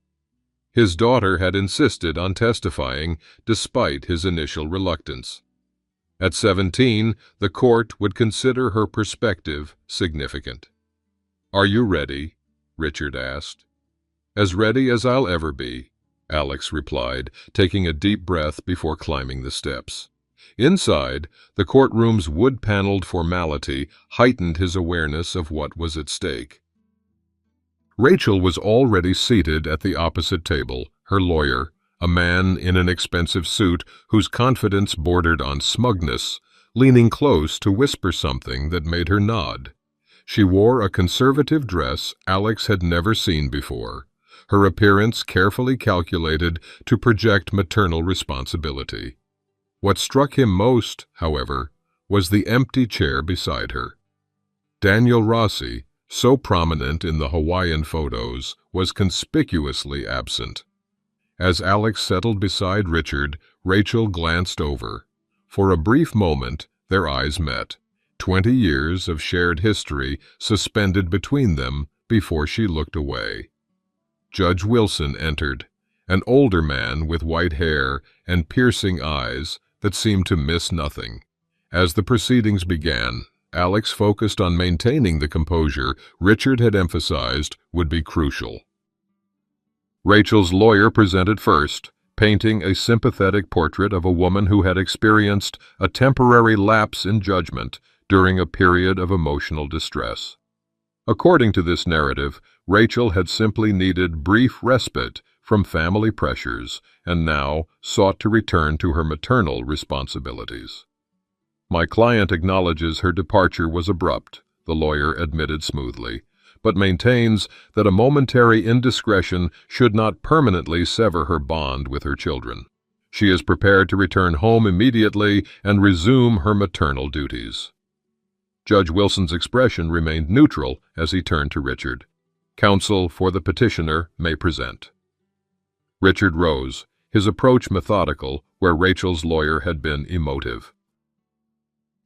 His daughter had insisted on testifying despite his initial reluctance. At 17, the court would consider her perspective significant. Are you ready? Richard asked. As ready as I'll ever be, Alex replied, taking a deep breath before climbing the steps. Inside, the courtroom's wood-paneled formality heightened his awareness of what was at stake. Rachel was already seated at the opposite table, her lawyer, a man in an expensive suit whose confidence bordered on smugness, leaning close to whisper something that made her nod. She wore a conservative dress Alex had never seen before, her appearance carefully calculated to project maternal responsibility. What struck him most, however, was the empty chair beside her. Daniel Rossi, so prominent in the Hawaiian photos, was conspicuously absent. As Alex settled beside Richard, Rachel glanced over. For a brief moment, their eyes met. 20 years of shared history suspended between them before she looked away. Judge Wilson entered, an older man with white hair and piercing eyes that seemed to miss nothing. As the proceedings began, Alex focused on maintaining the composure Richard had emphasized would be crucial. Rachel's lawyer presented first, painting a sympathetic portrait of a woman who had experienced a temporary lapse in judgment during a period of emotional distress. According to this narrative, Rachel had simply needed brief respite from family pressures and now sought to return to her maternal responsibilities. "My client acknowledges her departure was abrupt," the lawyer admitted smoothly, "but maintains that a momentary indiscretion should not permanently sever her bond with her children. She is prepared to return home immediately and resume her maternal duties." Judge Wilson's expression remained neutral as he turned to Richard. "Counsel for the petitioner may present." Richard rose, his approach methodical where Rachel's lawyer had been emotive.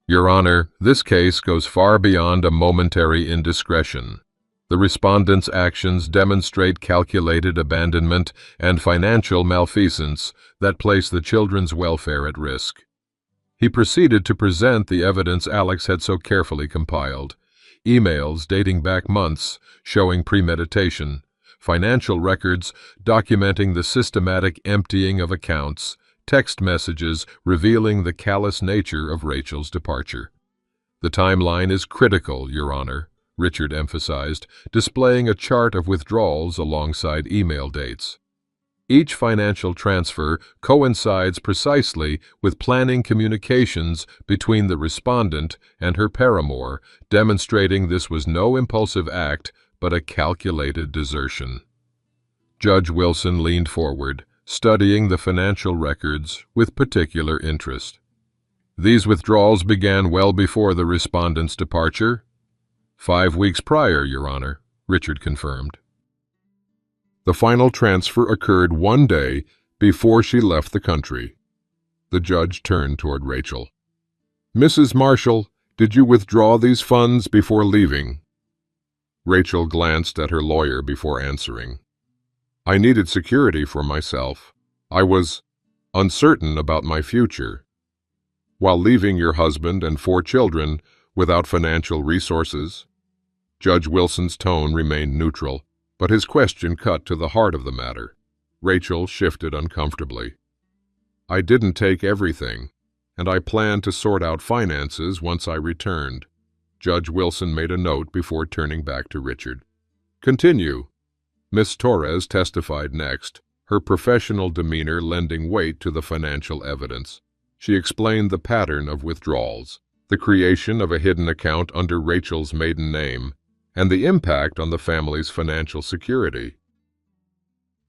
"Your Honor, this case goes far beyond a momentary indiscretion. The respondent's actions demonstrate calculated abandonment and financial malfeasance that place the children's welfare at risk." He proceeded to present the evidence Alex had so carefully compiled. Emails dating back months showing premeditation, financial records documenting the systematic emptying of accounts, text messages revealing the callous nature of Rachel's departure. "The timeline is critical, Your Honor," Richard emphasized, displaying a chart of withdrawals alongside email dates. Each financial transfer coincides precisely with planning communications between the respondent and her paramour, demonstrating this was no impulsive act but a calculated desertion. Judge Wilson leaned forward, studying the financial records with particular interest. "These withdrawals began well before the respondent's departure." 5 weeks prior, Your Honor," Richard confirmed. "The final transfer occurred one day before she left the country." The judge turned toward Rachel. "Mrs. Marshall, did you withdraw these funds before leaving?" Rachel glanced at her lawyer before answering. "I needed security for myself. I was uncertain about my future. While leaving your husband and 4 children without financial resources." Judge Wilson's tone remained neutral, but his question cut to the heart of the matter. Rachel shifted uncomfortably. "I didn't take everything, and I planned to sort out finances once I returned." Judge Wilson made a note before turning back to Richard. "Continue." Miss Torres testified next, her professional demeanor lending weight to the financial evidence. She explained the pattern of withdrawals, the creation of a hidden account under Rachel's maiden name, and the impact on the family's financial security.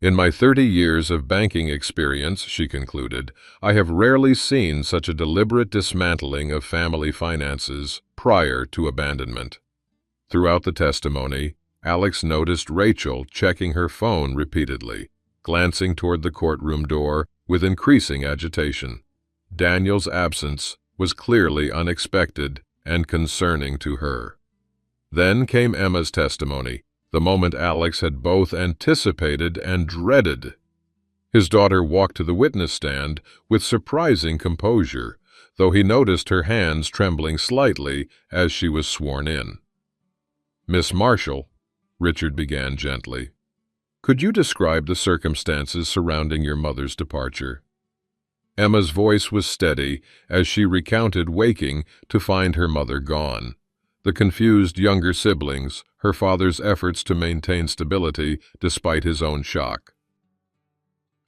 "In my 30 years of banking experience," she concluded, "I have rarely seen such a deliberate dismantling of family finances prior to abandonment." Throughout the testimony, Alex noticed Rachel checking her phone repeatedly, glancing toward the courtroom door with increasing agitation. Daniel's absence was clearly unexpected and concerning to her. Then came Emma's testimony, the moment Alex had both anticipated and dreaded. His daughter walked to the witness stand with surprising composure, though he noticed her hands trembling slightly as she was sworn in. "Miss Marshall," Richard began gently, "could you describe the circumstances surrounding your mother's departure?" Emma's voice was steady as she recounted waking to find her mother gone, the confused younger siblings, her father's efforts to maintain stability despite his own shock.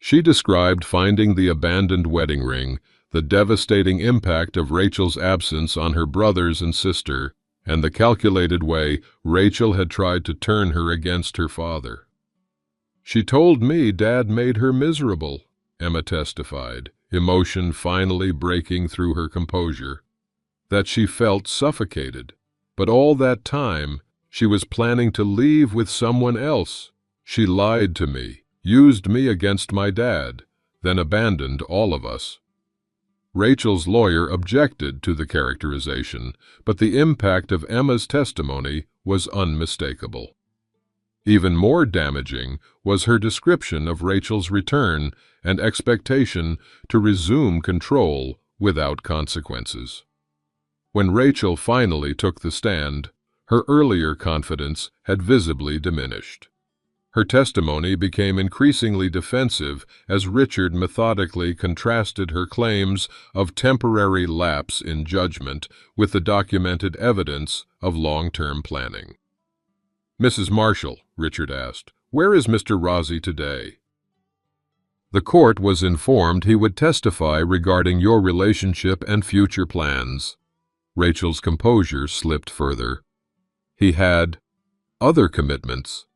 She described finding the abandoned wedding ring, the devastating impact of Rachel's absence on her brothers and sister, and the calculated way Rachel had tried to turn her against her father. "She told me Dad made her miserable," Emma testified, emotion finally breaking through her composure. "That she felt suffocated. But all that time, she was planning to leave with someone else. She lied to me, used me against my dad, then abandoned all of us." Rachel's lawyer objected to the characterization, but the impact of Emma's testimony was unmistakable. Even more damaging was her description of Rachel's return and expectation to resume control without consequences. When Rachel finally took the stand, her earlier confidence had visibly diminished. Her testimony became increasingly defensive as Richard methodically contrasted her claims of temporary lapse in judgment with the documented evidence of long-term planning. "Mrs. Marshall," Richard asked, "where is Mr. Rossi today?" "The court was informed he would testify regarding your relationship and future plans." Rachel's composure slipped further. "He had other commitments."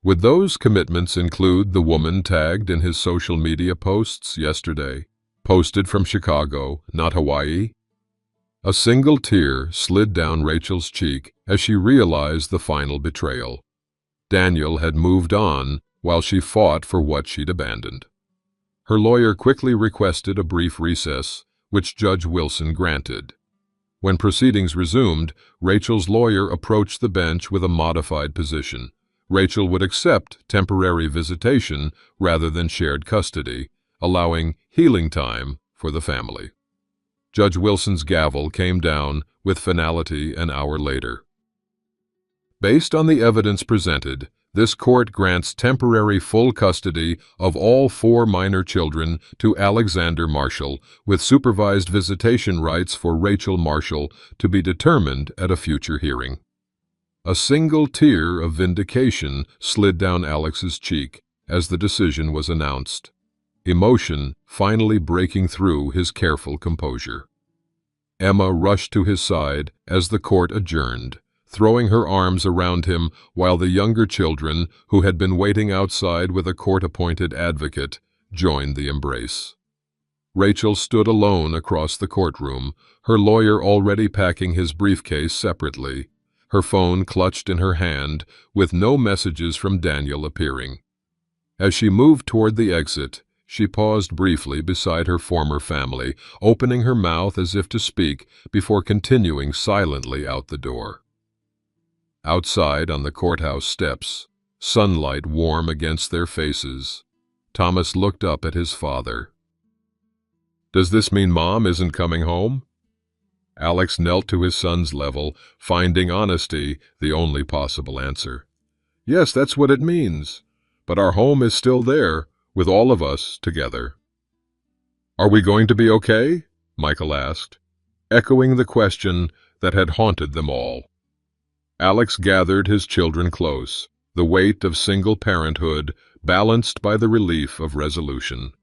"Would those commitments include the woman tagged in his social media posts yesterday, posted from Chicago, not Hawaii?" A single tear slid down Rachel's cheek as she realized the final betrayal. Daniel had moved on while she fought for what she'd abandoned. Her lawyer quickly requested a brief recess, which Judge Wilson granted. When proceedings resumed, Rachel's lawyer approached the bench with a modified position. Rachel would accept temporary visitation rather than shared custody, allowing healing time for the family. Judge Wilson's gavel came down with finality an hour later. Based on the evidence presented, this court grants temporary full custody of all 4 minor children to Alexander Marshall, with supervised visitation rights for Rachel Marshall to be determined at a future hearing. A single tear of vindication slid down Alex's cheek as the decision was announced, emotion finally breaking through his careful composure. Emma rushed to his side as the court adjourned, throwing her arms around him while the younger children, who had been waiting outside with a court-appointed advocate, joined the embrace. Rachel stood alone across the courtroom, her lawyer already packing his briefcase separately, her phone clutched in her hand, with no messages from Daniel appearing. As she moved toward the exit, she paused briefly beside her former family, opening her mouth as if to speak before continuing silently out the door. Outside on the courthouse steps, sunlight warm against their faces, Thomas looked up at his father. "Does this mean Mom isn't coming home?" Alex knelt to his son's level, finding honesty the only possible answer. "Yes, that's what it means. But our home is still there, with all of us together." "Are we going to be okay?" Michael asked, echoing the question that had haunted them all. Alex gathered his children close, the weight of single parenthood balanced by the relief of resolution.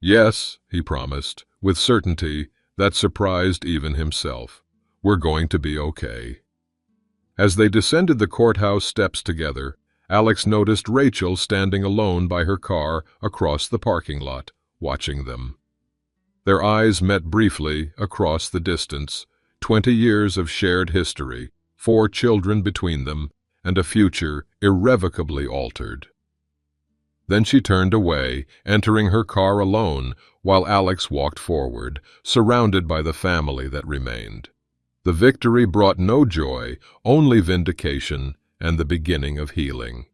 "Yes," he promised, with certainty that surprised even himself. "We're going to be okay." As they descended the courthouse steps together, Alex noticed Rachel standing alone by her car across the parking lot, watching them. Their eyes met briefly across the distance, 20 years of shared history, 4 children between them, and a future irrevocably altered. Then she turned away, entering her car alone, while Alex walked forward, surrounded by the family that remained. The victory brought no joy, only vindication and the beginning of healing.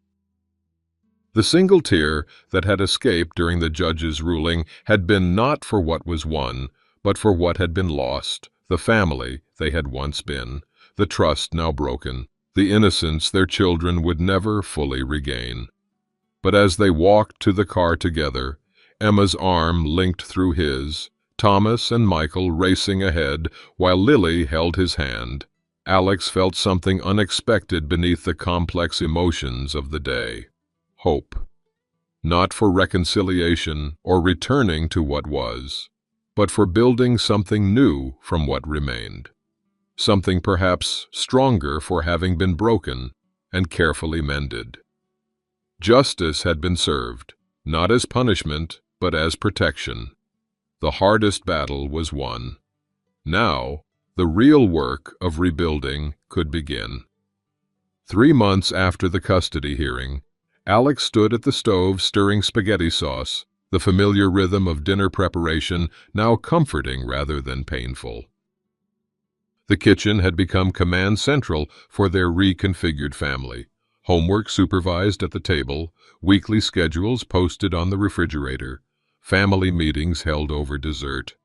The single tear that had escaped during the judge's ruling had been not for what was won, but for what had been lost, the family they had once been, the trust now broken, the innocence their children would never fully regain. But as they walked to the car together, Emma's arm linked through his, Thomas and Michael racing ahead while Lily held his hand, Alex felt something unexpected beneath the complex emotions of the day. Hope. not for reconciliation or returning to what was, but for building something new from what remained, something perhaps stronger for having been broken and carefully mended. Justice had been served, not as punishment, but as protection. The hardest battle was won. Now, the real work of rebuilding could begin. 3 months after the custody hearing, Alex stood at the stove stirring spaghetti sauce, the familiar rhythm of dinner preparation now comforting rather than painful. The kitchen had become command central for their reconfigured family. Homework supervised at the table, weekly schedules posted on the refrigerator, family meetings held over dessert.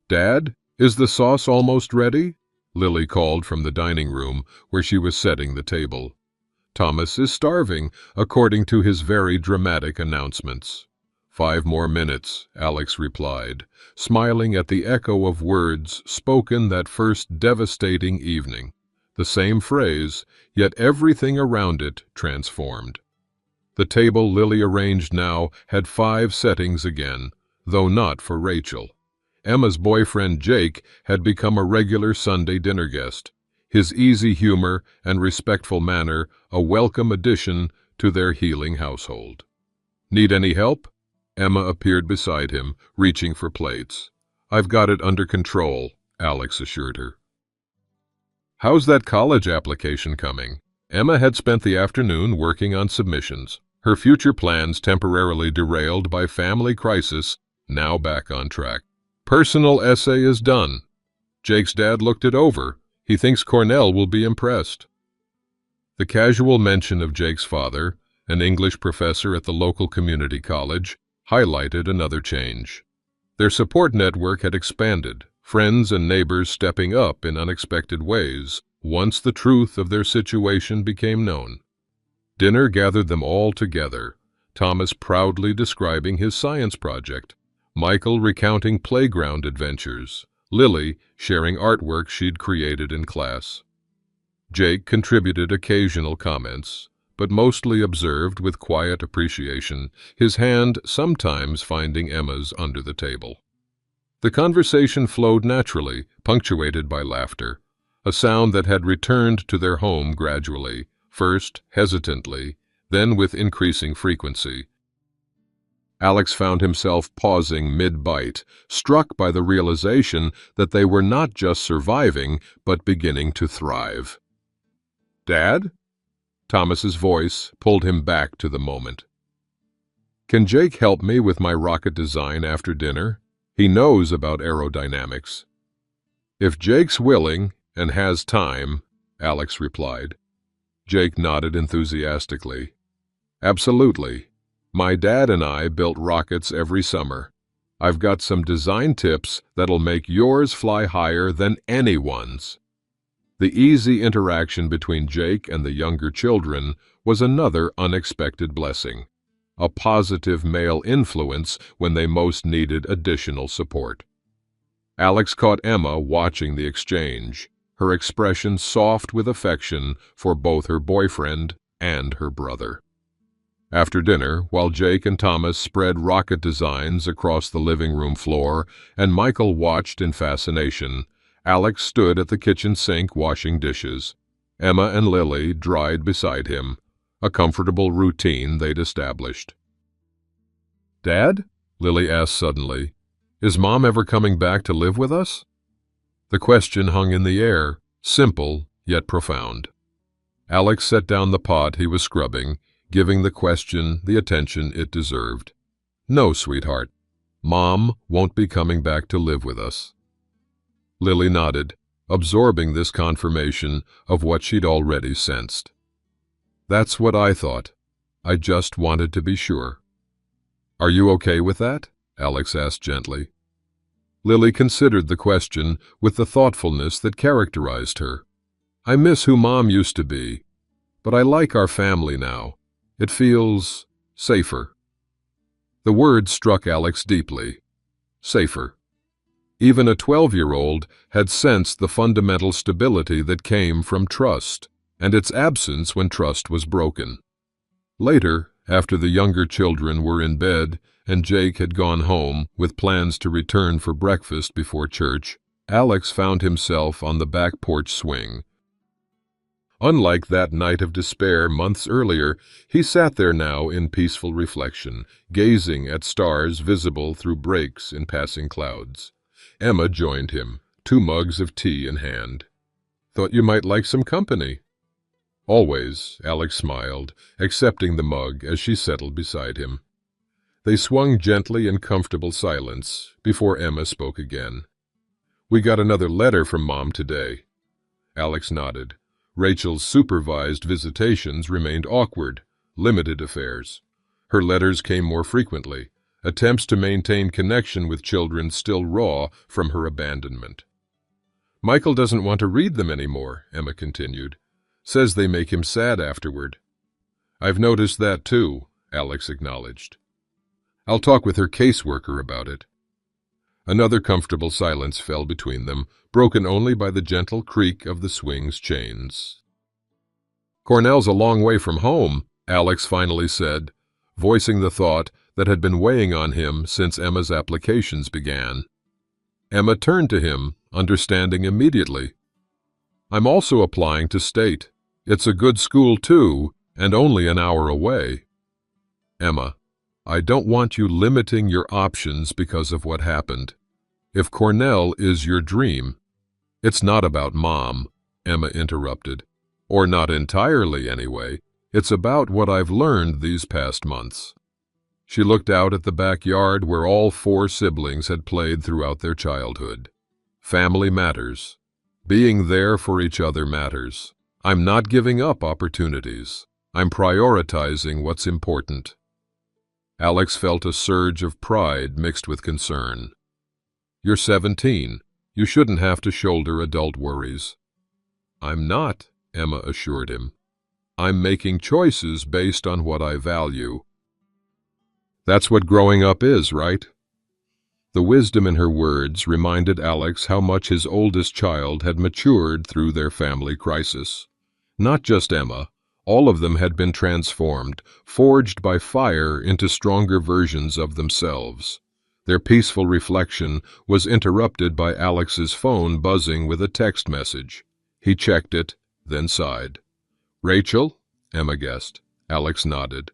"Dad, is the sauce almost ready?" Lily called from the dining room where she was setting the table. "Thomas is starving," according to his very dramatic announcements. "5 more minutes," Alex replied, smiling at the echo of words spoken that first devastating evening. The same phrase, yet everything around it transformed. The table Lily arranged now had 5 settings again, though not for Rachel. Emma's boyfriend Jake had become a regular Sunday dinner guest, his easy humor and respectful manner a welcome addition to their healing household. "Need any help?" Emma appeared beside him, reaching for plates. "I've got it under control," Alex assured her. "How's that college application coming?" Emma had spent the afternoon working on submissions, her future plans temporarily derailed by family crisis, now back on track. "Personal essay is done. Jake's dad looked it over. He thinks Cornell will be impressed." The casual mention of Jake's father, an English professor at the local community college, highlighted another change. Their support network had expanded, friends and neighbors stepping up in unexpected ways once the truth of their situation became known. Dinner gathered them all together, Thomas proudly describing his science project, Michael recounting playground adventures, Lily sharing artwork she'd created in class. Jake contributed occasional comments, but mostly observed with quiet appreciation, his hand sometimes finding Emma's under the table. The conversation flowed naturally, punctuated by laughter, a sound that had returned to their home gradually, first hesitantly, then with increasing frequency. Alex found himself pausing mid-bite, struck by the realization that they were not just surviving, but beginning to thrive. "Dad?" Thomas's voice pulled him back to the moment. "Can Jake help me with my rocket design after dinner? He knows about aerodynamics." "If Jake's willing and has time," Alex replied. Jake nodded enthusiastically. "Absolutely. My dad and I built rockets every summer. I've got some design tips that'll make yours fly higher than anyone's." The easy interaction between Jake and the younger children was another unexpected blessing, a positive male influence when they most needed additional support. Alex caught Emma watching the exchange, her expression soft with affection for both her boyfriend and her brother. After dinner, while Jake and Thomas spread rocket designs across the living room floor and Michael watched in fascination, Alex stood at the kitchen sink washing dishes. Emma and Lily dried beside him, a comfortable routine they'd established. "Dad?" Lily asked suddenly. "Is Mom ever coming back to live with us?" The question hung in the air, simple yet profound. Alex set down the pot he was scrubbing, giving the question the attention it deserved. "No, sweetheart. Mom won't be coming back to live with us." Lily nodded, absorbing this confirmation of what she'd already sensed. "That's what I thought. I just wanted to be sure." "Are you okay with that?" Alex asked gently. Lily considered the question with the thoughtfulness that characterized her. "I miss who Mom used to be, but I like our family now. It feels safer." The word struck Alex deeply. Safer. Even a 12-year-old had sensed the fundamental stability that came from trust, and its absence when trust was broken. Later, After the younger children were in bed and Jake had gone home with plans to return for breakfast before church, Alex found himself on the back porch swing. Unlike that night of despair months earlier, he sat there now in peaceful reflection, gazing at stars visible through breaks in passing clouds. Emma joined him, 2 mugs of tea in hand. "Thought you might like some company." "Always," Alex smiled, accepting the mug as she settled beside him. They swung gently in comfortable silence before Emma spoke again. "We got another letter from Mom today." Alex nodded. Rachel's supervised visitations remained awkward, limited affairs. Her letters came more frequently, attempts to maintain connection with children still raw from her abandonment. "Michael doesn't want to read them anymore," Emma continued. "Says they make him sad afterward." "I've noticed that too," Alex acknowledged. "I'll talk with her caseworker about it." Another comfortable silence fell between them, broken only by the gentle creak of the swing's chains. "Cornell's a long way from home," Alex finally said, voicing the thought that had been weighing on him since Emma's applications began. Emma turned to him, understanding immediately. "I'm also applying to state. It's a good school, too, and only an hour away." "Emma, I don't want you limiting your options because of what happened. If Cornell is your dream—" "It's not about Mom," Emma interrupted. "Or not entirely, anyway. It's about what I've learned these past months." She looked out at the backyard where all 4 siblings had played throughout their childhood. "Family matters. Being there for each other matters. I'm not giving up opportunities. I'm prioritizing what's important." Alex felt a surge of pride mixed with concern. "You're 17. You shouldn't have to shoulder adult worries." "I'm not," Emma assured him. "I'm making choices based on what I value." "That's what growing up is, right?" The wisdom in her words reminded Alex how much his oldest child had matured through their family crisis. Not just Emma. All of them had been transformed, forged by fire into stronger versions of themselves. Their peaceful reflection was interrupted by Alex's phone buzzing with a text message. He checked it, then sighed. "Rachel?" Emma guessed. Alex nodded.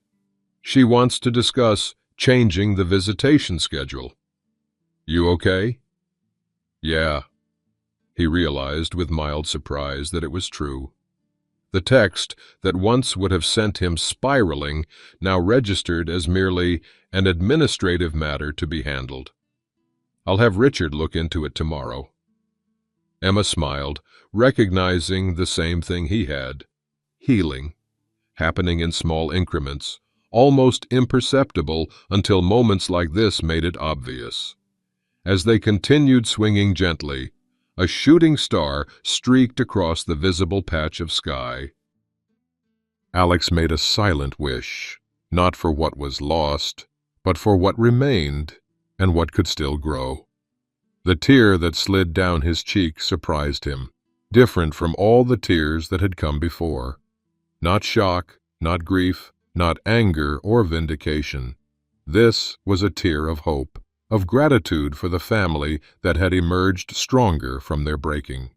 "She wants to discuss changing the visitation schedule." "You okay?" "Yeah." He realized with mild surprise that it was true. The text that once would have sent him spiraling now registered as merely an administrative matter to be handled. "I'll have Richard look into it tomorrow." Emma smiled, recognizing the same thing he had. Healing, happening in small increments, almost imperceptible until moments like this made it obvious. As they continued swinging gently, a shooting star streaked across the visible patch of sky. Alex made a silent wish, not for what was lost, but for what remained and what could still grow. The tear that slid down his cheek surprised him, different from all the tears that had come before. Not shock, not grief, not anger or vindication. This was a tear of hope, of gratitude for the family that had emerged stronger from their breaking.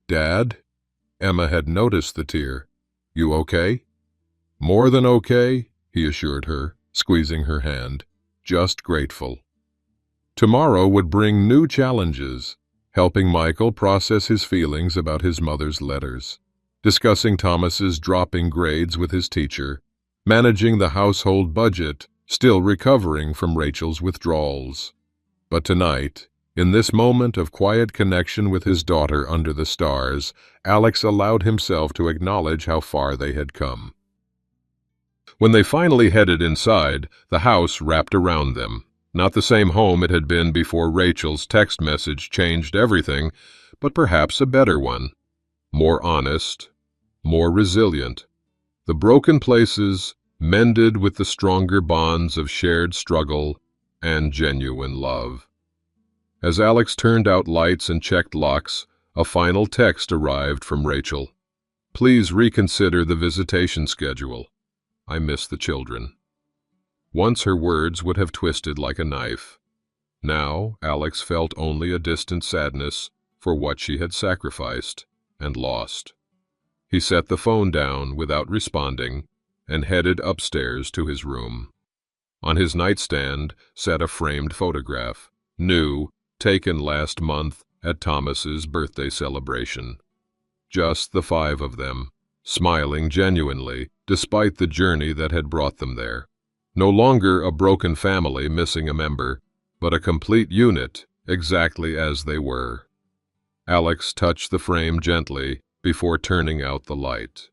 "Dad?" Emma had noticed the tear. "You okay?" "More than okay," he assured her, squeezing her hand. "Just grateful." Tomorrow would bring new challenges, helping Michael process his feelings about his mother's letters, discussing Thomas's dropping grades with his teacher, managing the household budget, still recovering from Rachel's withdrawals. But tonight, in this moment of quiet connection with his daughter under the stars, Alex allowed himself to acknowledge how far they had come. When they finally headed inside, the house wrapped around them. Not the same home it had been before Rachel's text message changed everything, but perhaps a better one. More honest, more resilient. The broken places mended with the stronger bonds of shared struggle and genuine love. As Alex turned out lights and checked locks, a final text arrived from Rachel. "Please reconsider the visitation schedule. I miss the children." Once her words would have twisted like a knife. Now Alex felt only a distant sadness for what she had sacrificed and lost. He set the phone down without responding and headed upstairs to his room. On his nightstand sat a framed photograph, new, taken last month at Thomas's birthday celebration. Just the five of them, smiling genuinely despite the journey that had brought them there. No longer a broken family missing a member, but a complete unit, exactly as they were. Alex touched the frame gently before turning out the light.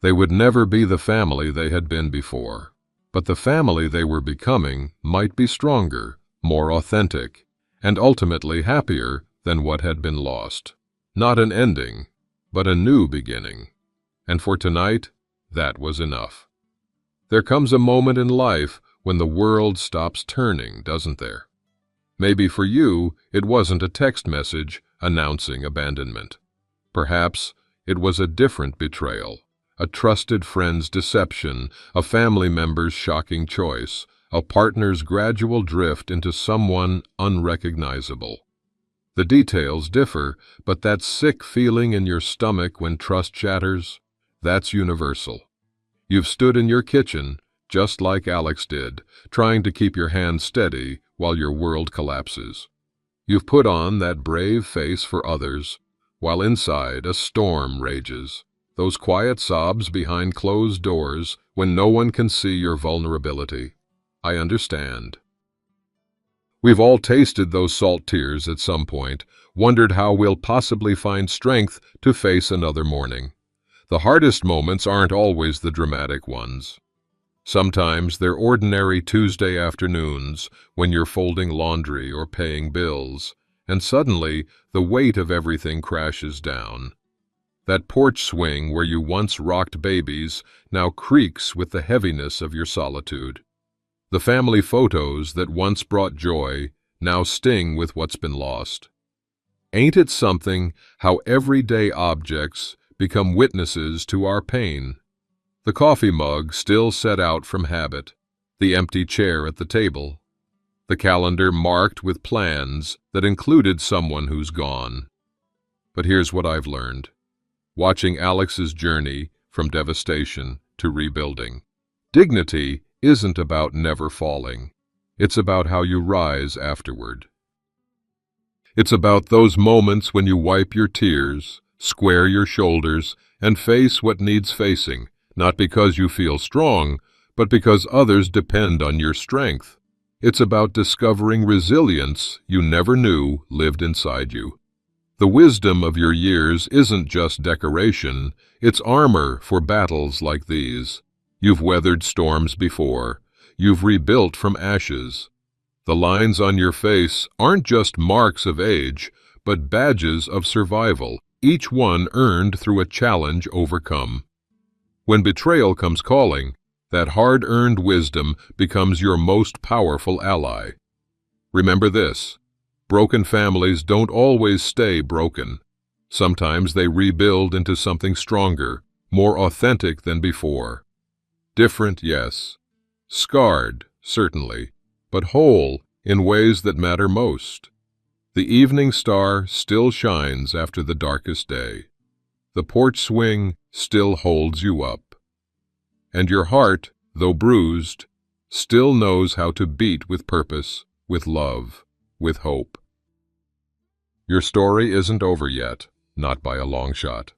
They would never be the family they had been before, but the family they were becoming might be stronger, more authentic, and ultimately happier than what had been lost. Not an ending, but a new beginning. And for tonight, that was enough. There comes a moment in life when the world stops turning, doesn't there? Maybe for you, it wasn't a text message announcing abandonment. Perhaps it was a different betrayal, a trusted friend's deception, a family member's shocking choice, a partner's gradual drift into someone unrecognizable. The details differ, but that sick feeling in your stomach when trust shatters, that's universal. You've stood in your kitchen, just like Alex did, trying to keep your hands steady while your world collapses. You've put on that brave face for others, while inside a storm rages. Those quiet sobs behind closed doors when no one can see your vulnerability. I understand. We've all tasted those salt tears at some point, wondered how we'll possibly find strength to face another morning. The hardest moments aren't always the dramatic ones. Sometimes they're ordinary Tuesday afternoons when you're folding laundry or paying bills, and suddenly the weight of everything crashes down. That porch swing where you once rocked babies now creaks with the heaviness of your solitude. The family photos that once brought joy now sting with what's been lost. Ain't it something how everyday objects become witnesses to our pain? The coffee mug still set out from habit, the empty chair at the table, the calendar marked with plans that included someone who's gone. But here's what I've learned, watching Alex's journey from devastation to rebuilding. Dignity isn't about never falling. It's about how you rise afterward. It's about those moments when you wipe your tears, square your shoulders, and face what needs facing, not because you feel strong, but because others depend on your strength. It's about discovering resilience you never knew lived inside you. The wisdom of your years isn't just decoration, it's armor for battles like these. You've weathered storms before. You've rebuilt from ashes. The lines on your face aren't just marks of age, but badges of survival, each one earned through a challenge overcome. When betrayal comes calling, that hard-earned wisdom becomes your most powerful ally. Remember this, broken families don't always stay broken. Sometimes they rebuild into something stronger, more authentic than before. Different, yes. Scarred, certainly, but whole in ways that matter most. The evening star still shines after the darkest day. The porch swing still holds you up. And your heart, though bruised, still knows how to beat with purpose, with love, with hope. Your story isn't over yet, not by a long shot.